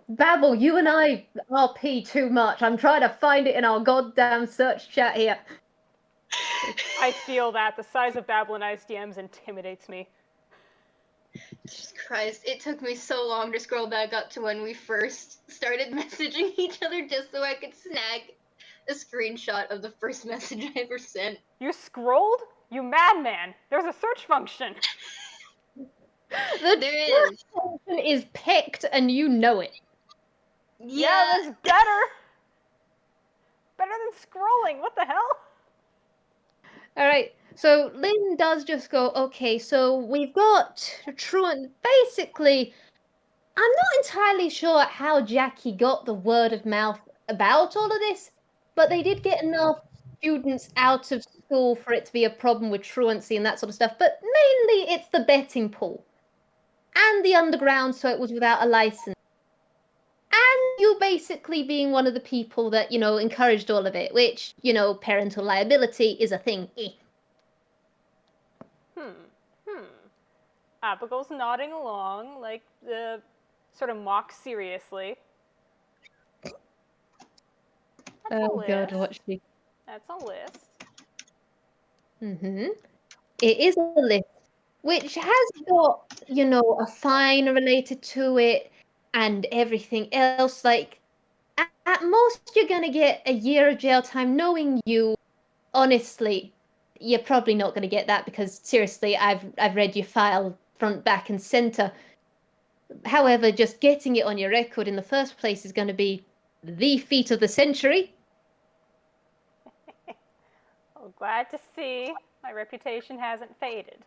Babble, you and I RP too much. I'm trying to find it in our goddamn search chat here.
I feel that. The size of Babble and I's DMs intimidates me.
Jesus Christ, it took me so long to scroll back up to when we first started messaging each other just so I could snag a screenshot of the first message I ever sent.
You scrolled? You madman. There's a search function.
The
There is.
function is picked and you know it.
Yeah, that's better. Better than scrolling. What the hell?
Alright, so Lynn does just go, okay, so we've got Truant. Basically, I'm not entirely sure how Jackie got the word of mouth about all of this, but they did get enough students out of school for it to be a problem with truancy and that sort of stuff, but mainly it's the betting pool. And the underground, so it was without a license. And you basically being one of the people that, encouraged all of it, which, parental liability is a thing.
Abigail's nodding along, like, sort of mock seriously. That's a list.
God, what's she...
That's a list.
Mm-hmm. It is a list, which has got, a fine related to it and everything else. Like, at most, you're going to get a year of jail time. Knowing you, honestly, you're probably not going to get that because, seriously, I've read your file front, back, and center. However, just getting it on your record in the first place is going to be the feat of the century.
Well, glad to see my reputation hasn't faded.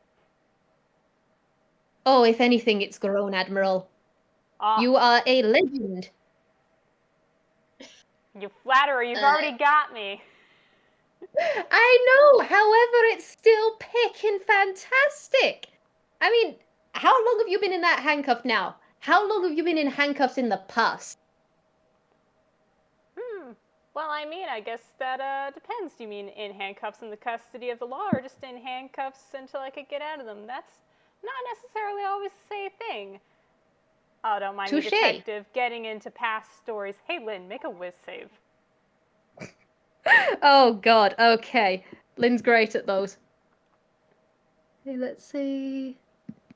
Oh, if anything, it's grown, Admiral. You are a legend.
You flatterer, you've already got me.
I know, however, it's still picking fantastic. I mean, how long have you been in that handcuff now? How long have you been in handcuffs in the past?
Well, I mean, I guess that depends. Do you mean in handcuffs in the custody of the law or just in handcuffs until I could get out of them? That's not necessarily always the same thing. Oh, don't mind me, detective, getting into past stories. Hey, Lynn, make a whiz save.
Oh, God, okay. Lynn's great at those. Okay, let's see.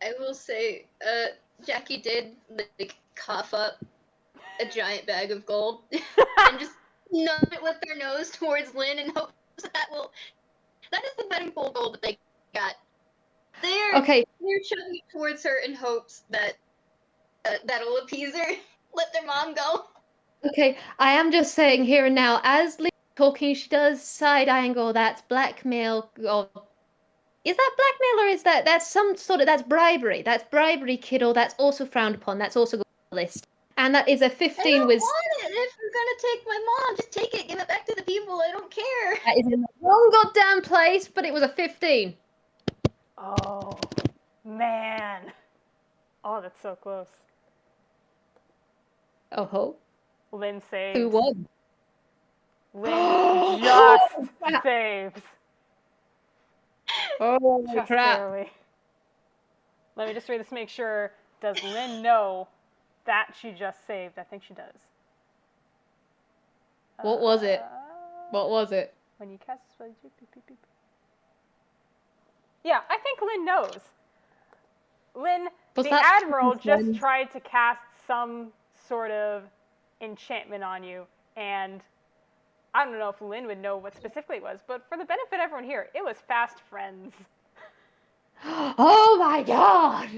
I will say, Jackie did, cough up a giant bag of gold and just numb it with their nose towards Lynn and hopes that is the betting pool gold that they got. They're chugging it towards her in hopes that that'll appease her, let their mom go.
Okay, I am just saying here and now, as Lynn's talking, she does side-eye and go, that's blackmail, or... Is that blackmail or is that's some sort of, that's bribery. That's bribery, kiddo. That's also frowned upon. That's also on the list. And that is a 15
I don't
with...
want it. If you're gonna take my mom, just take it. Give it back to the people. I don't care.
That is in the wrong goddamn place, but it was a 15.
Oh, man. Oh, that's so close.
Oh ho.
Lynn saves.
Who won?
Lynn just saves.
Oh,
just
crap.
barely. Let me just read this to make sure. Does Lynn know that she just saved? I think she does.
What was it? What was it?
When you cast a spell, yeah, I think Lynn knows. Lynn, the Admiral just tried to cast some sort of enchantment on you, and I don't know if Lynn would know what specifically it was, but for the benefit of everyone here, it was fast friends.
Oh my god!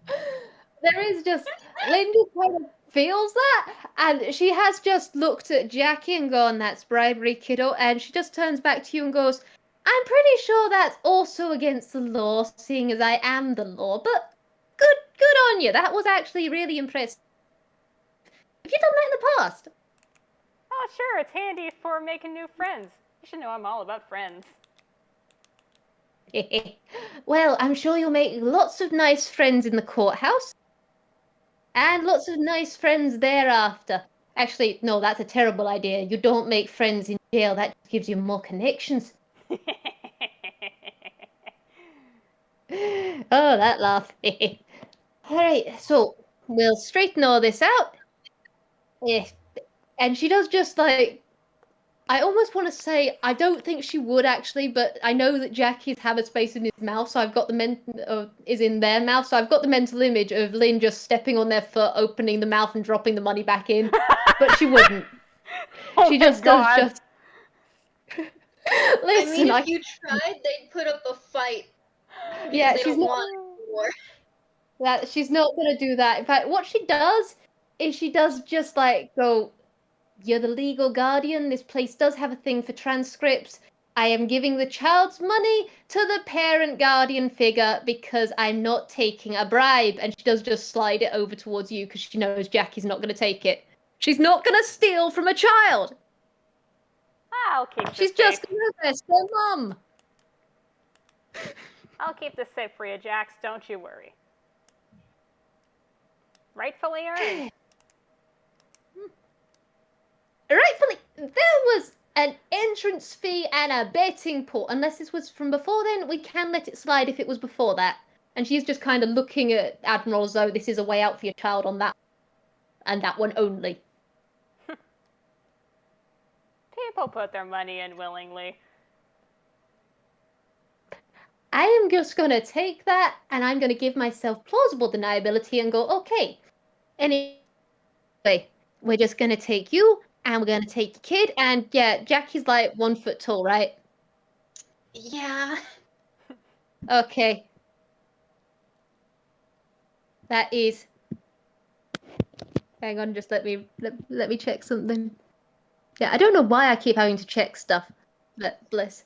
There is just... Lynn just kind of feels that, and she has just looked at Jackie and gone, that's bribery, kiddo, and she just turns back to you and goes, I'm pretty sure that's also against the law, seeing as I am the law, but good on you. That was actually really impressive. Have you done that in the past?
Oh, sure, it's handy for making new friends. You should know I'm all about friends.
Well, I'm sure you'll make lots of nice friends in the courthouse. And lots of nice friends thereafter. Actually, no, that's a terrible idea. You don't make friends in jail. That just gives you more connections. Oh, that laugh. Alright, so we'll straighten all this out. And she does just like, I almost want to say, I don't think she would actually, but I know that Jackie's have a space in his mouth, so I've got is in their mouth, so I've got the mental image of Lynn just stepping on their foot, opening the mouth and dropping the money back in, but she wouldn't.
Oh
She
my
just
God.
does just. Listen,
I mean, if you tried, they'd put up a fight.
Yeah,
They
she's
don't
not.
want war.
That she's not gonna do that. In fact, what she does is she does just like go, "You're the legal guardian. This place does have a thing for transcripts. I am giving the child's money to the parent guardian figure because I'm not taking a bribe." And she does just slide it over towards you because she knows Jackie's not gonna take it. She's not gonna steal from a child.
I'll keep this
She's
safe.
just gonna arrest her mum.
I'll keep this safe for you, Jax. Don't you worry. Rightfully earned.
Rightfully, there was an entrance fee and a betting pool. Unless this was from before then, we can let it slide if it was before that. And she's just kind of looking at Admiral as though this is a way out for your child on that. And that one only.
People put their money in willingly.
I am just going to take that and I'm going to give myself plausible deniability and go, okay. Anyway, we're just going to take you and we're going to take the kid. And yeah, Jackie's like 1 foot tall, right?
Yeah.
Okay. That is. Hang on, just let me check something. Yeah, I don't know why I keep having to check stuff, but bless.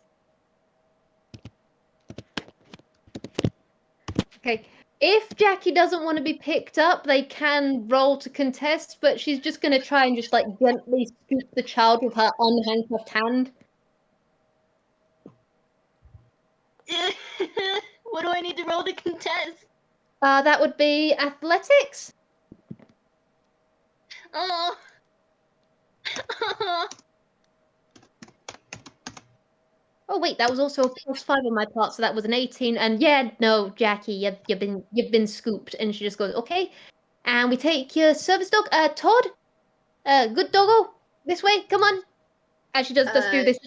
Okay. If Jackie doesn't want to be picked up, they can roll to contest, but she's just going to try and just like gently scoop the child with her unhandcuffed hand.
What do I need to roll to contest?
That would be athletics.
Oh.
Oh wait, that was also a +5 on my part, so that was an 18. And yeah, no, Jackie, you've been scooped. And she just goes, okay. And we take your service dog, Todd. Good doggo. This way, come on. And she does do this.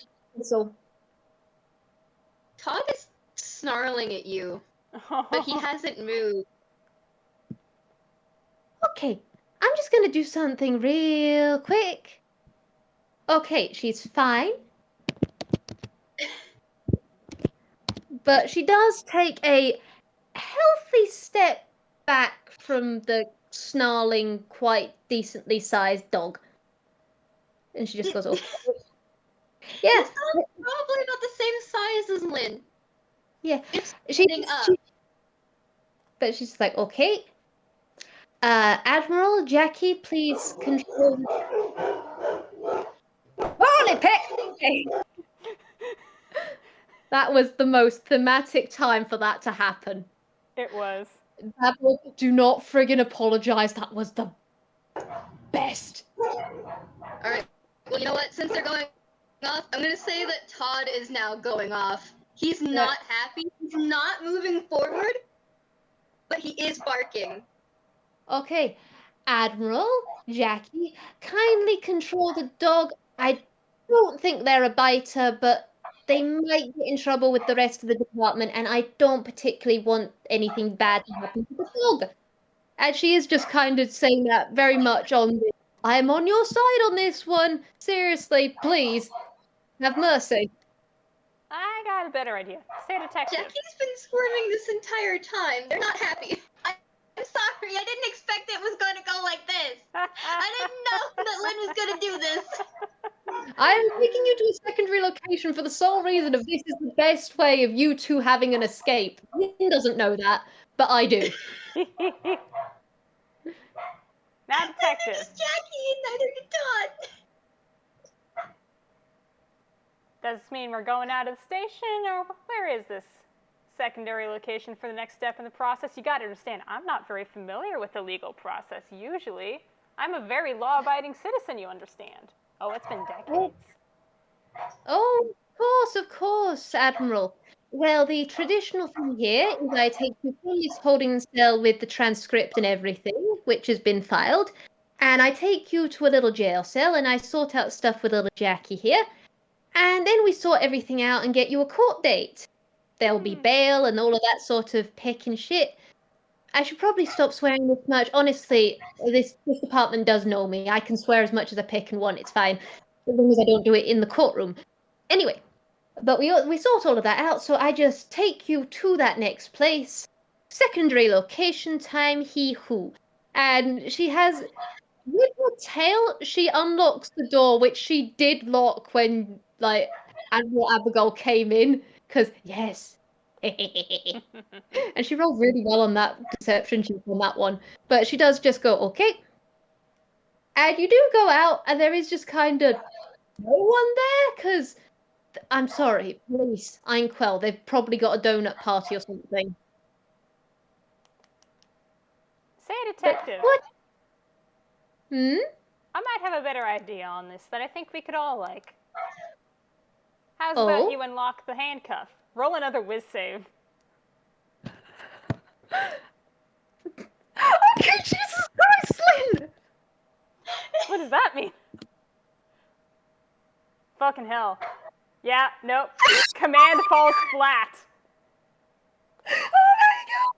So
Todd is snarling at you, but he hasn't moved.
okay, I'm just gonna do something real quick. Okay, she's fine. But she does take a healthy step back from the snarling, quite decently sized dog. And she just goes, okay. Yeah.
This dog's probably about the same size as Lynn.
Yeah.
It's standing up.
But she's just like, okay. Admiral, Jackie, please control. Holy pick! That was the most thematic time for that to happen.
It was.
Babble, do not friggin' apologize. That was the best.
Alright. Well, you know what? Since they're going off, I'm gonna say that Todd is now going off. He's not happy. He's not moving forward, but he is barking.
Okay. Admiral, Jackie, kindly control the dog. I don't think they're a biter, but they might get in trouble with the rest of the department, and I don't particularly want anything bad to happen to the dog. And she is just kind of saying that very much on the, I'm on your side on this one. Seriously, please, have mercy.
I got a better idea. Say detective.
Jackie's been squirming this entire time. They're not happy. I'm sorry. I didn't expect it was going to go like this. I didn't know that Lynn was going to do this.
I am taking you to a secondary location for the sole reason of this is the best way of you two having an escape. Lynn doesn't know that, but I do.
Now, detective.
Neither does Jackie, and neither did Todd.
Does this mean we're going out of the station, or where is this secondary location for the next step in the process? You gotta understand, I'm not very familiar with the legal process usually. I'm a very law-abiding citizen, you understand. Oh, it's been decades.
Oh, of course, Admiral. Well, the traditional thing here is I take you from this holding cell with the transcript and everything, which has been filed, and I take you to a little jail cell and I sort out stuff with little Jackie here, and then we sort everything out and get you a court date. There'll be bail and all of that sort of pick and shit. I should probably stop swearing this much. Honestly, this department does know me. I can swear as much as I pick and want. It's fine, as long as I don't do it in the courtroom. Anyway, but we sort all of that out, so I just take you to that next place. Secondary location time, he who. And she has, with her tail, she unlocks the door, which she did lock when, like, Admiral Abbigull came in. Because, yes. And she rolled really well on that deception check on that one. But she does just go, okay. And you do go out, and there is just kind of no one there, because I'm sorry, police, Einquell, they've probably got a donut party or something.
Say, detective.
What? Hmm?
I might have a better idea on this that I think we could all like. How's about you unlock the handcuff? Roll another whiz save.
Okay, Jesus Christ, Lynn!
What does that mean? Fucking hell. Yeah, nope. Command falls flat.
Oh my god!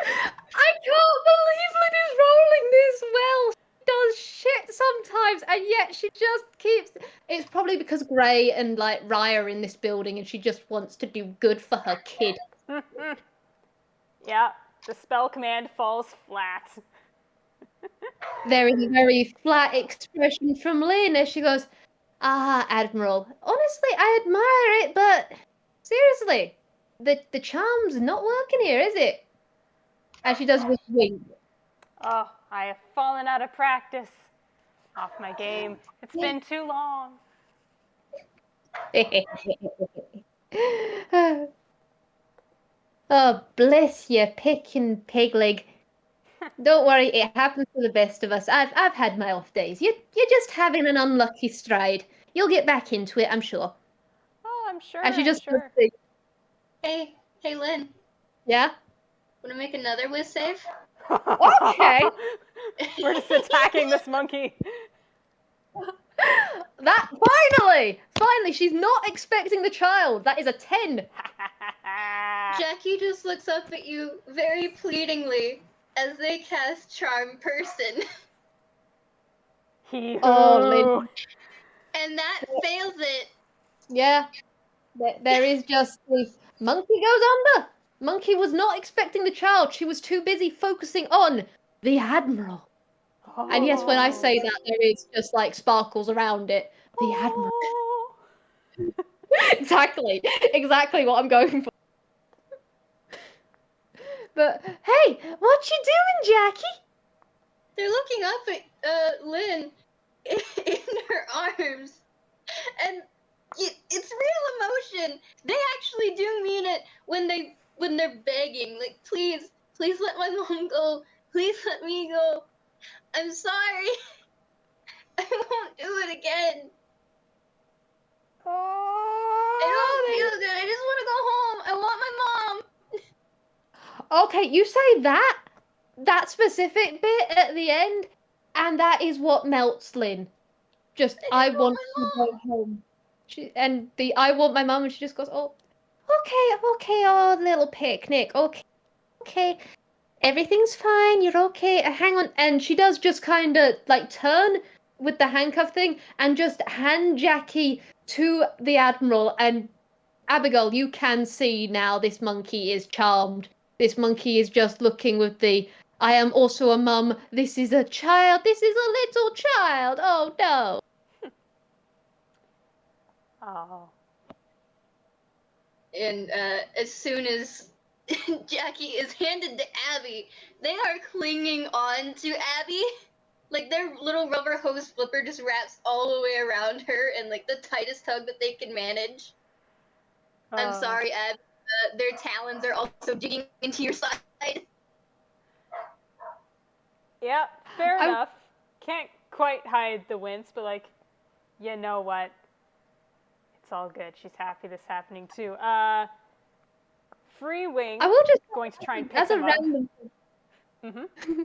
I can't believe Lynn is rolling this well. She does shit sometimes, and yet she just keeps. It's probably because Gray and like Raya are in this building, and she just wants to do good for her kid.
Yeah, the spell command falls flat.
There is a very flat expression from Lynn as she goes, "Ah, Admiral, honestly, I admire it, but seriously, the charm's not working here, is it?" As she does this wink.
Oh, I have fallen out of practice. Off my game. It's been too long.
Oh, bless you, picking pig leg. Don't worry, it happens to the best of us. I've had my off days. You're just having an unlucky stride. You'll get back into it, I'm sure.
Oh, I'm sure.
And she just
sure.
Hey, Lynn.
Yeah?
Wanna make another whiz save?
Okay.
We're just attacking this monkey.
That finally, she's not expecting the child. That is a 10.
Jackie just looks up at you very pleadingly as they cast Charm Person.
Oh, Lynn.
And that fails it.
Yeah. There is just the monkey goes under. Monkey was not expecting the child. She was too busy focusing on the Admiral.
Oh.
And yes, when I say that, there is just like sparkles around it. The Admiral. Exactly what I'm going for. But hey, what you doing, Jackie?
They're looking up at Lynn in her arms, and it's real emotion. They actually do mean it when they're begging, like, please let my mom go. Please let me go. I'm sorry. I won't do it again. I don't feel good. I just want to go home. I want my mom.
Okay, you say that specific bit at the end, and that is what melts Lynn. Just I want to go home. I want my mom, and she just goes, oh, okay, oh, little picnic, okay, everything's fine, you're okay. Hang on, and she does just kind of like turn with the handcuff thing and just hand Jackie to the Admiral. And Abigail, you can see now this monkey is charmed. This monkey is just looking with the, I am also a mum. This is a child. This is a little child. Oh, no.
Oh.
And as soon as Jackie is handed to Abby, they are clinging on to Abby. Like, their little rubber hose flipper just wraps all the way around her in, like, the tightest hug that they can manage. I'm sorry, Abby. Their talons are also digging into your side.
Yeah, fair enough. Can't quite hide the wince, but, like, you know what? It's all good. She's happy this happening, too. Free Wing
I will just
going to try and pick
as a
him up.
random
Mm-hmm.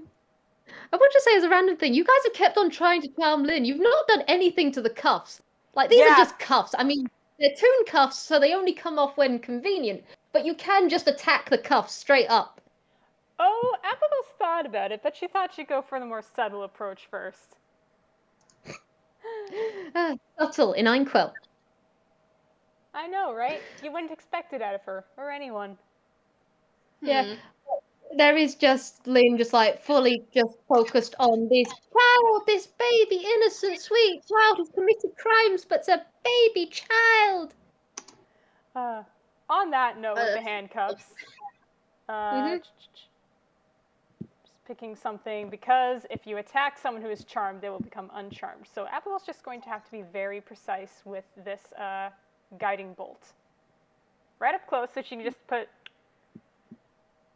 I will just say as a random thing, you guys have kept on trying to charm Lynn. You've not done anything to the cuffs. Like, these are just cuffs. I mean, they're toon cuffs, so they only come off when convenient. But you can just attack the cuffs straight up.
Oh, Abigail's thought about it, but she thought she'd go for the more subtle approach first.
Subtle in Einquell.
I know, right? You wouldn't expect it out of her, or anyone.
Yeah. There is just Lynn just like fully just focused on this child, this baby, innocent, sweet child who's committed crimes, but's a baby child.
On that note with the handcuffs, just picking something, because if you attack someone who is charmed, they will become uncharmed. So Abigail's just going to have to be very precise with this guiding bolt. Right up close, so she can just put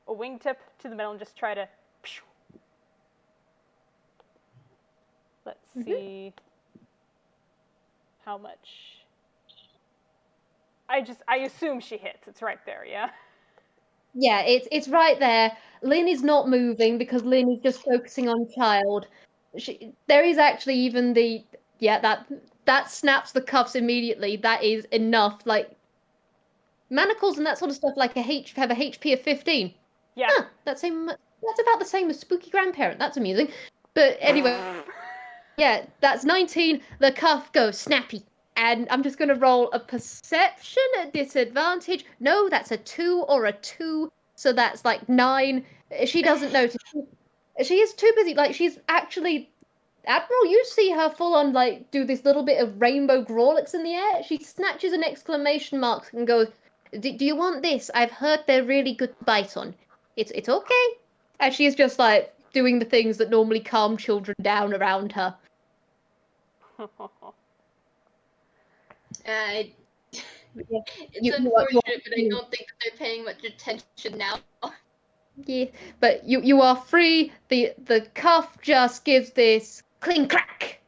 a wingtip to the middle and just try to... Let's see how much... I assume she hits. It's right there, yeah?
Yeah, it's right there. Lynn is not moving because Lynn is just focusing on child. There is actually even that snaps the cuffs immediately. That is enough. Like manacles and that sort of stuff. Like have a HP of 15.
Yeah.
Huh, that's about the same as Spooky Grandparent. That's amusing. But anyway, yeah, that's 19. The cuff goes snappy. And I'm just going to roll a perception at disadvantage. No, that's a 2 or a 2. So that's like 9. She doesn't notice. She is too busy. Like, she's actually... Admiral, you see her full on, like, do this little bit of rainbow Grawlix in the air. She snatches an exclamation mark and goes, do you want this? I've heard they're really good to bite on. It's okay. And she's just, like, doing the things that normally calm children down around her.
It's unfortunate, but I don't think that they're paying much attention now.
Yeah, but you are free. The cuff just gives this cling crack,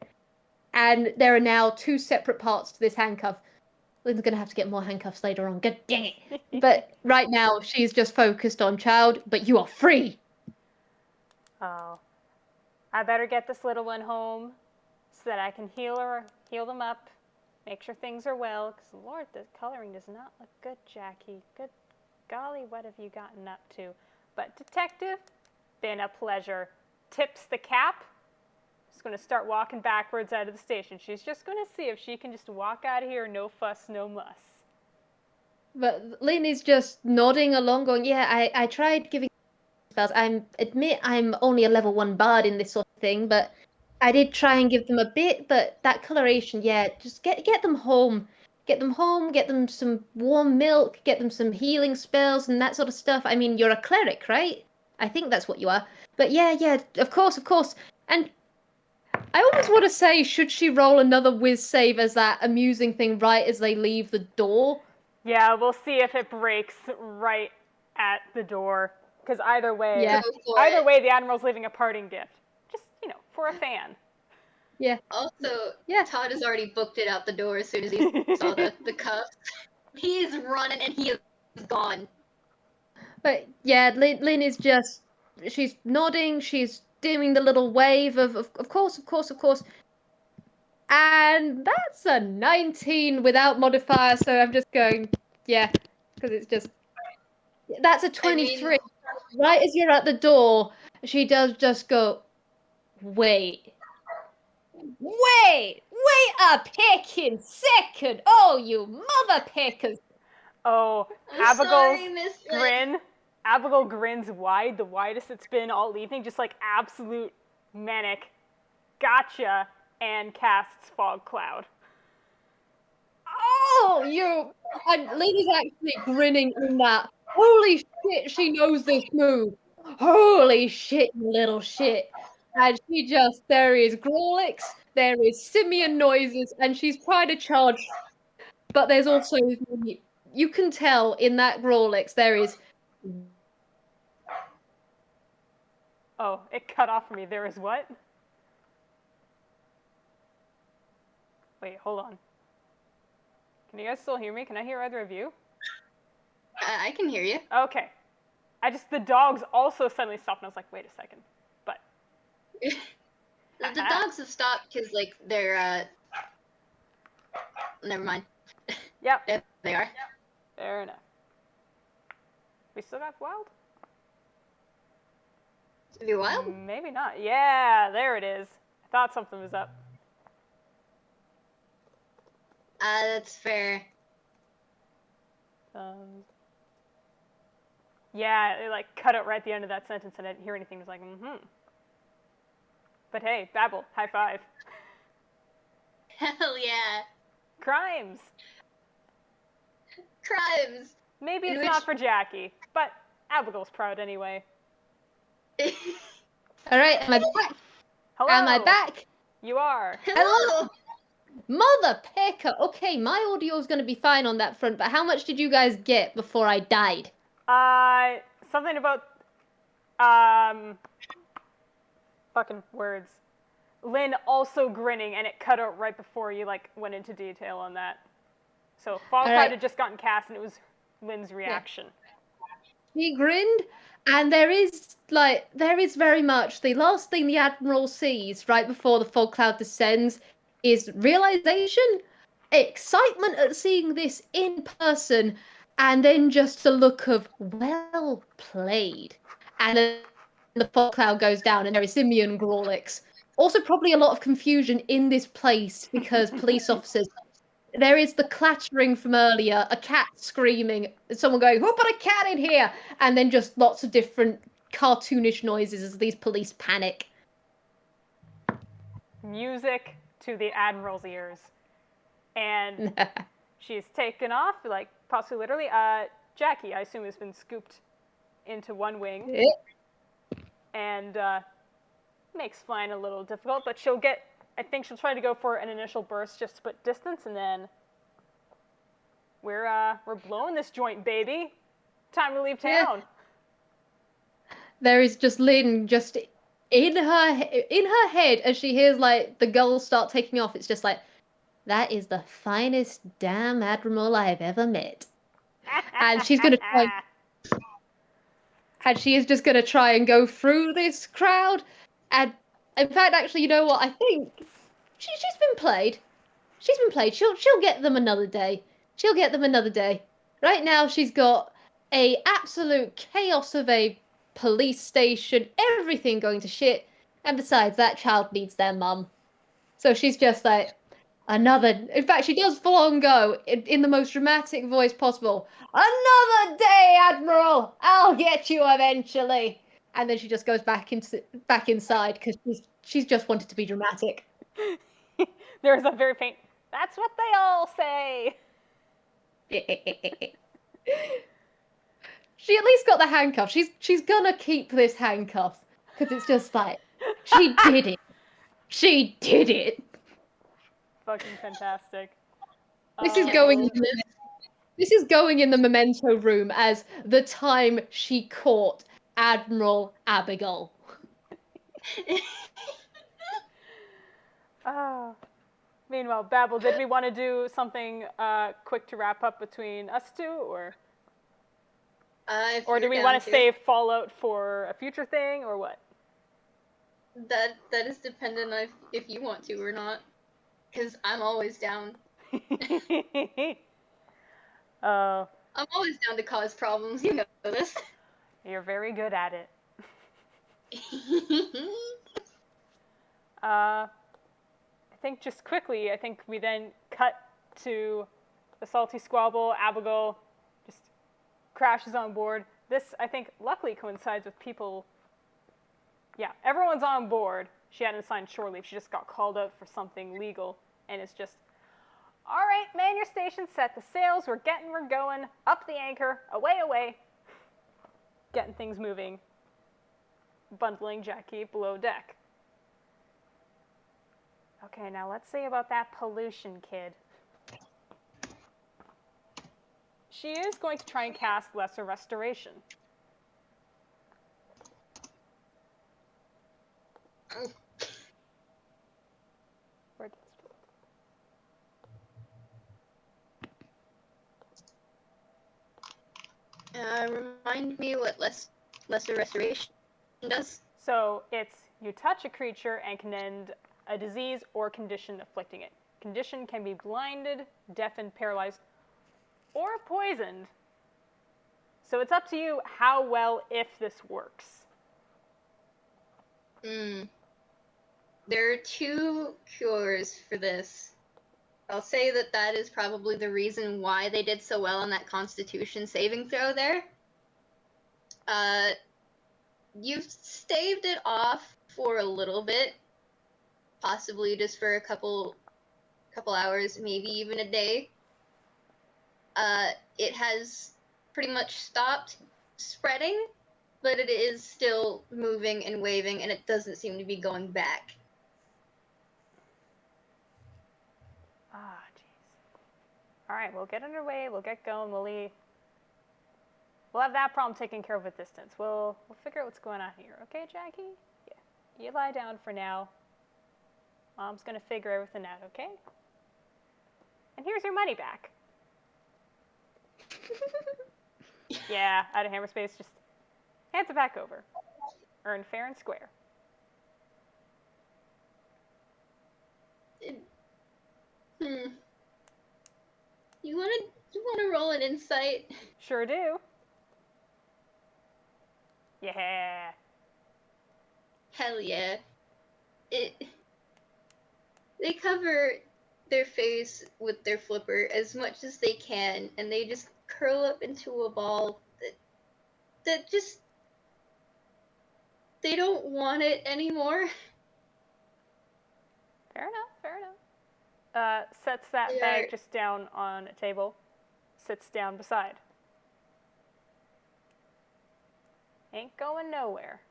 and there are now 2 separate parts to this handcuff. Lynn's gonna have to get more handcuffs later on. God dang it! But right now she's just focused on child. But you are free.
Oh, I better get this little one home so that I can heal them up, make sure things are well. Because Lord, the coloring does not look good, Jackie. Good golly, what have you gotten up to? But detective, been a pleasure. Tips the cap. Just going to start walking backwards out of the station. She's just going to see if she can just walk out of here, no fuss, no muss.
But Lynn is just nodding along, going, "Yeah, I tried giving spells. I admit I'm only a level 1 bard in this sort of thing, but I did try and give them a bit. But that coloration, yeah, just get them home." Get them home, get them some warm milk, get them some healing spells and that sort of stuff. I mean, you're a cleric, right? I think that's what you are. But yeah, of course. And I almost want to say, should she roll another whiz save as that amusing thing right as they leave the door?
Yeah, we'll see if it breaks right at the door. Because either way, the Admiral's leaving a parting gift. Just, for a fan.
Yeah.
Also, Todd has already booked it out the door as soon as he saw the cuffs. He's running and he is gone.
But yeah, Lynn is just, she's nodding, she's doing the little wave of course. And that's a 19 without modifier, so I'm just going, yeah, because it's just, that's a 23. I mean, right as you're at the door, she does just go, wait a pecking second. Oh, you mother peckers.
Oh, Abigail grins wide, the widest it's been all evening, just like absolute manic. Gotcha, and casts Fog Cloud.
Oh, and Lady's actually grinning in that Holy shit, she knows this move. Holy shit, you little shit. And there is Growlix, there is simian noises, and she's trying to charge. But there's also, you can tell in that Growlix, there is.
Oh, it cut off for me. There is what? Wait, hold on. Can you guys still hear me? Can I hear either of you?
I can hear you.
Okay. The dogs also suddenly stopped, and I was like, wait a second. But.
The dogs have stopped because, like, they're, never mind.
Yep.
There they are.
Fair enough. We still got Vwild?
Vwild?
Maybe not. Yeah, there it is. I thought something was up.
That's fair.
Yeah, it like cut out right at the end of that sentence and I didn't hear anything. It was like, But hey, Babble, high five.
Hell yeah.
Crimes.
Crimes.
Maybe it's not for Jackie, but Abigail's proud anyway.
Alright, am I back?
Hello.
Am I back?
You are.
Hello.
Mother pecker. Okay, my audio is going to be fine on that front, but how much did you guys get before I died?
Something about, fucking words. Lynn also grinning, and it cut out right before you, like, went into detail on that. So, Fall Cloud had just gotten cast, and it was Lynn's reaction.
Yeah. He grinned, and there is very much, the last thing the Admiral sees right before the fog cloud descends is realization, excitement at seeing this in person, and then just a look of, well played. And then the fog cloud goes down, and there is Simian Growlix. Also, probably a lot of confusion in this place because police officers. There is the clattering from earlier, a cat screaming, someone going, "Who put a cat in here?" And then just lots of different cartoonish noises as these police panic.
Music to the Admiral's ears. And she's taken off, like, possibly literally. Jackie, I assume, has been scooped into one wing.
Yep.
And makes flying a little difficult, but I think she'll try to go for an initial burst just to put distance, and then we're blowing this joint, baby. Time to leave town.
Yeah. There is just Lynn just in her head as she hears like the gulls start taking off. It's just like, that is the finest damn Admiral I've ever met. And she's gonna try. And she is just gonna try and go through this crowd. And in fact, actually, you know what? I think she's been played. She's been played. She'll get them another day. She'll get them another day. Right now, she's got a absolute chaos of a police station, everything going to shit. And besides, that child needs their mum. So she's just like, in fact, she does full on go in the most dramatic voice possible. "Another day, Admiral! I'll get you eventually." And then she just goes back inside because she's just wanted to be dramatic.
There's a very faint, "That's what they all say."
She at least got the handcuff. She's gonna keep this handcuff because it's just like, she did it. She did it.
Fucking fantastic.
This is going in the memento room as the time she caught Admiral Abbigull.
Meanwhile, Babble, did we want to do something quick to wrap up between us two, or do we want to save Fallout for a future thing, or what?
That is dependent on if you want to or not, because I'm always down. I'm always down to cause problems. You know this.
You're very good at it. I think just quickly, we then cut to the Salty Squabble. Abigail just crashes on board. This, I think, luckily coincides with people. Yeah, everyone's on board. She hadn't signed shore leave. She just got called out for something legal. And it's just, "All right, man, your station's set. The sails, we're going. Up the anchor. Away, away." getting things moving, bundling Jackie below deck. Okay, now let's see about that pollution kid. She is going to try and cast Lesser Restoration. Where did this go?
Remind me what lesser restoration does.
So it's you touch a creature and can end a disease or condition afflicting it. Condition can be blinded, deafened, paralyzed, or poisoned. So it's up to you how well if this works.
There are 2 cures for this. I'll say that is probably the reason why they did so well on that Constitution saving throw there. You've staved it off for a little bit, possibly just for a couple hours, maybe even a day. It has pretty much stopped spreading, but it is still moving and waving, and it doesn't seem to be going back.
Ah, jeez. All right, we'll get underway. We'll get going. We'll have that problem taken care of at distance. We'll figure out what's going on here. Okay, Jackie? Yeah. You lie down for now. Mom's gonna figure everything out, okay? And here's your money back. Yeah, out of hammer space, just hands it back over. Earn fair and square.
You wanna roll an insight?
Sure do. Yeah.
Hell yeah. They cover their face with their flipper as much as they can, and they just curl up into a ball that just, they don't want it anymore.
Fair enough. Sets that bag just down on a table. Sits down beside. Ain't going nowhere.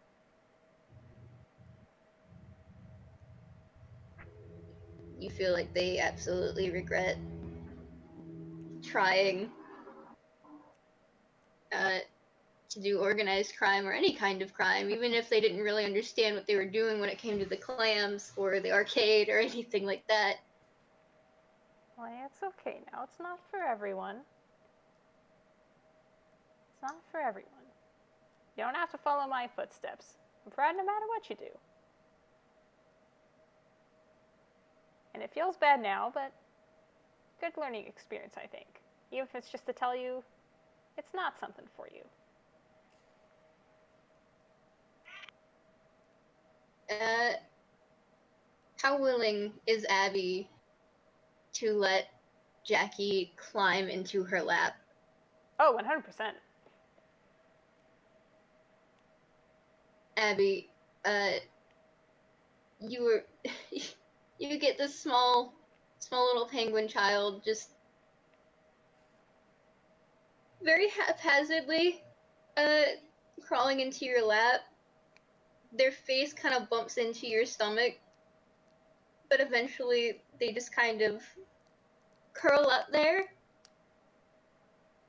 You feel like they absolutely regret trying to do organized crime or any kind of crime, even if they didn't really understand what they were doing when it came to the clams or the arcade or anything like that.
Well, it's okay now. It's not for everyone. It's not for everyone. You don't have to follow my footsteps. I'm proud no matter what you do. And it feels bad now, but good learning experience, I think. Even if it's just to tell you it's not something for you.
How willing is Abby to let Jackie climb into her lap?
Oh, 100%.
Abby, you get this small little penguin child just very haphazardly crawling into your lap. Their face kind of bumps into your stomach, but eventually they just kind of curl up there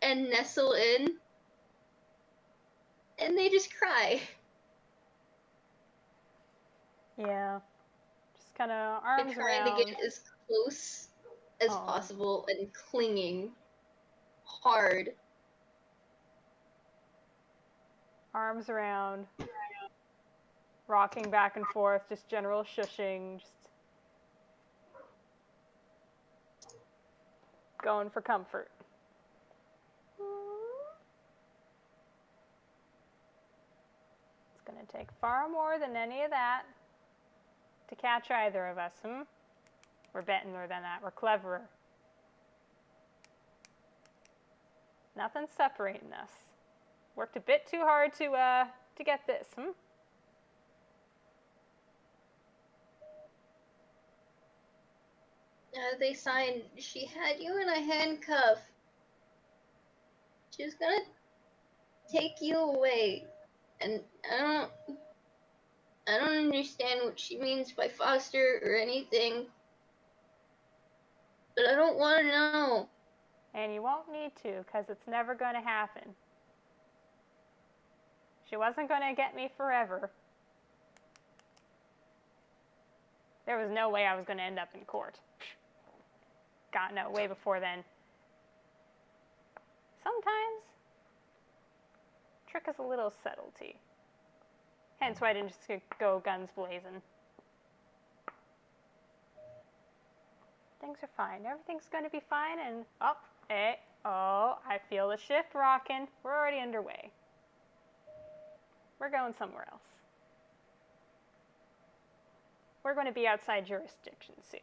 and nestle in, and they just cry.
Yeah. Just kind of arms
They're trying
around.
to get as close as possible and clinging hard.
Arms around. Rocking back and forth, just general shushing, just going for comfort. It's going to take far more than any of that to catch either of us, We're better than that. We're cleverer. Nothing's separating us. Worked a bit too hard to get this,
They signed, she had you in a handcuff. She was gonna take you away. And I don't understand what she means by foster or anything. But I don't want to know.
And you won't need to, because it's never going to happen. She wasn't going to get me forever. There was no way I was going to end up in court. God, no, way before then. Sometimes, trick is a little subtlety. Hence why I didn't just go guns blazing. Things are fine. Everything's going to be fine, and I feel the ship rocking. We're already underway. We're going somewhere else. We're going to be outside jurisdiction soon.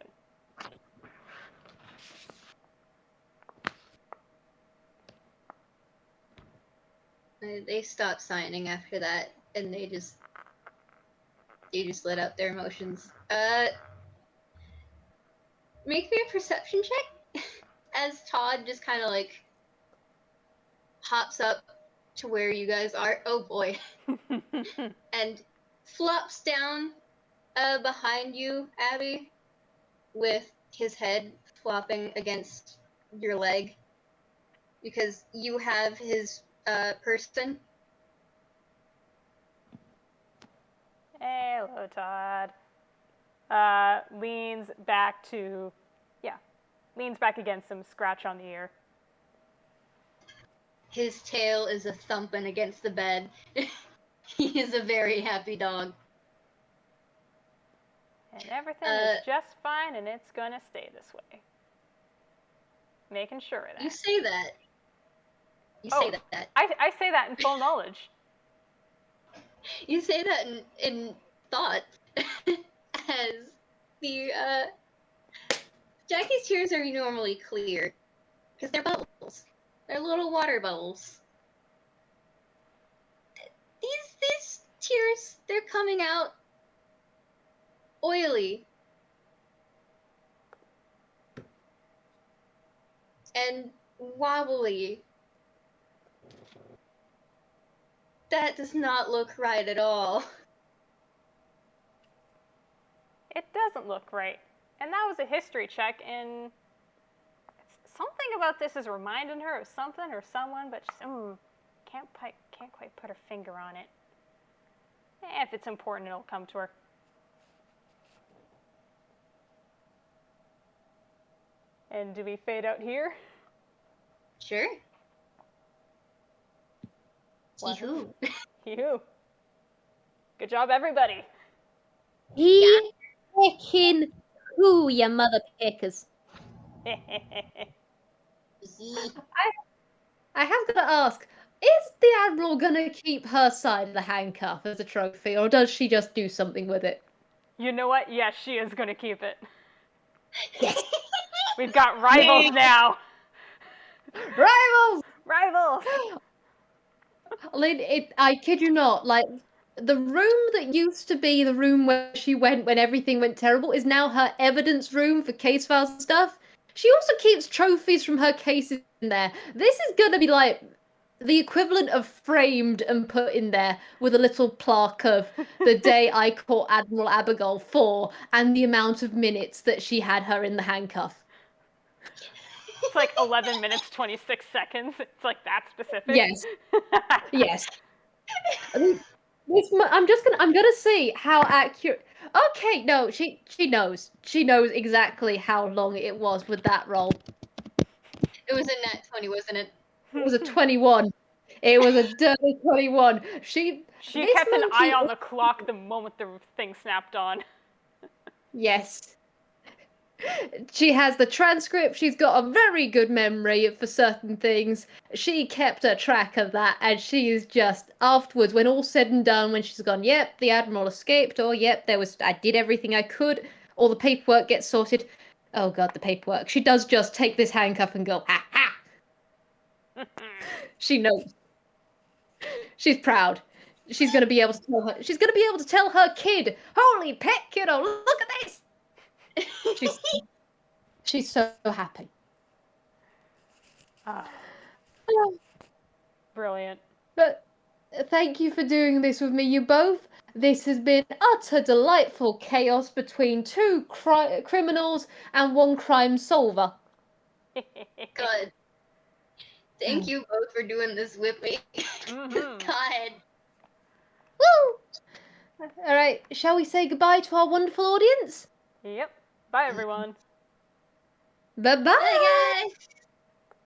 They stopped signing after that, and they just let out their emotions. Make me a perception check as Todd just kind of like hops up to where you guys are. Oh boy. And flops down behind you, Abby, with his head flopping against your leg because you have his person.
Hello, Todd. Leans back against him, scratch on the ear.
His tail is a thumping against the bed. He is a very happy dog.
And everything is just fine, and it's gonna stay this way. Making sure of that.
You say that. Say that.
I say that in full knowledge.
You say that in thought. As the Jackie's tears are normally clear because they're bubbles. They're little water bubbles. These tears, they're coming out oily and wobbly. That does not look right at all.
It doesn't look right. And that was a history check, and something about this is reminding her of something or someone, but she's, can't quite put her finger on it. If it's important, it'll come to her. And do we fade out here?
Sure.
Yoo-hoo. Yoo-hoo. Good job, everybody.
Picking who, you mother pickers. I have got to ask, is the Admiral going to keep her side of the handcuff as a trophy, or does she just do something with it?
You know what? Yes, she is going to keep it.
Yes.
We've got rivals now.
Rivals!
Rivals!
I kid you not, like, the room that used to be the room where she went when everything went terrible is now her evidence room for case files and stuff. She also keeps trophies from her cases in there. This is gonna be like the equivalent of framed and put in there with a little plaque of the day I caught Admiral Abbigull for and the amount of minutes that she had her in the handcuff.
It's like 11 minutes, 26 seconds. It's like that specific.
Yes. Yes. I'm gonna see how accurate. Okay, no, she knows. She knows exactly how long it was with that roll.
It was a nat 20, wasn't it?
It was a 21. It was a dirty 21. She
kept an eye on the clock the moment the thing snapped on.
Yes. She has the transcript. She's got a very good memory for certain things. She kept a track of that, and she is just afterwards, when all's said and done, when she's gone, yep, the Admiral escaped, or yep, I did everything I could, all the paperwork gets sorted. Oh god, the paperwork. She does just take this handcuff and go, ha ha. She knows. She's proud. She's gonna be able to tell her. She's gonna be able to tell her kid, "Holy pet kiddo, look at this." She's so happy.
Brilliant.
But thank you for doing this with me, you both. This has been utter delightful chaos between two criminals and one crime solver.
God, thank you both for doing this with me.
Mhm.
God.
Woo! All right, shall we say goodbye to our wonderful audience?
Yep. Bye, everyone.
Bye bye.
Bye, guys.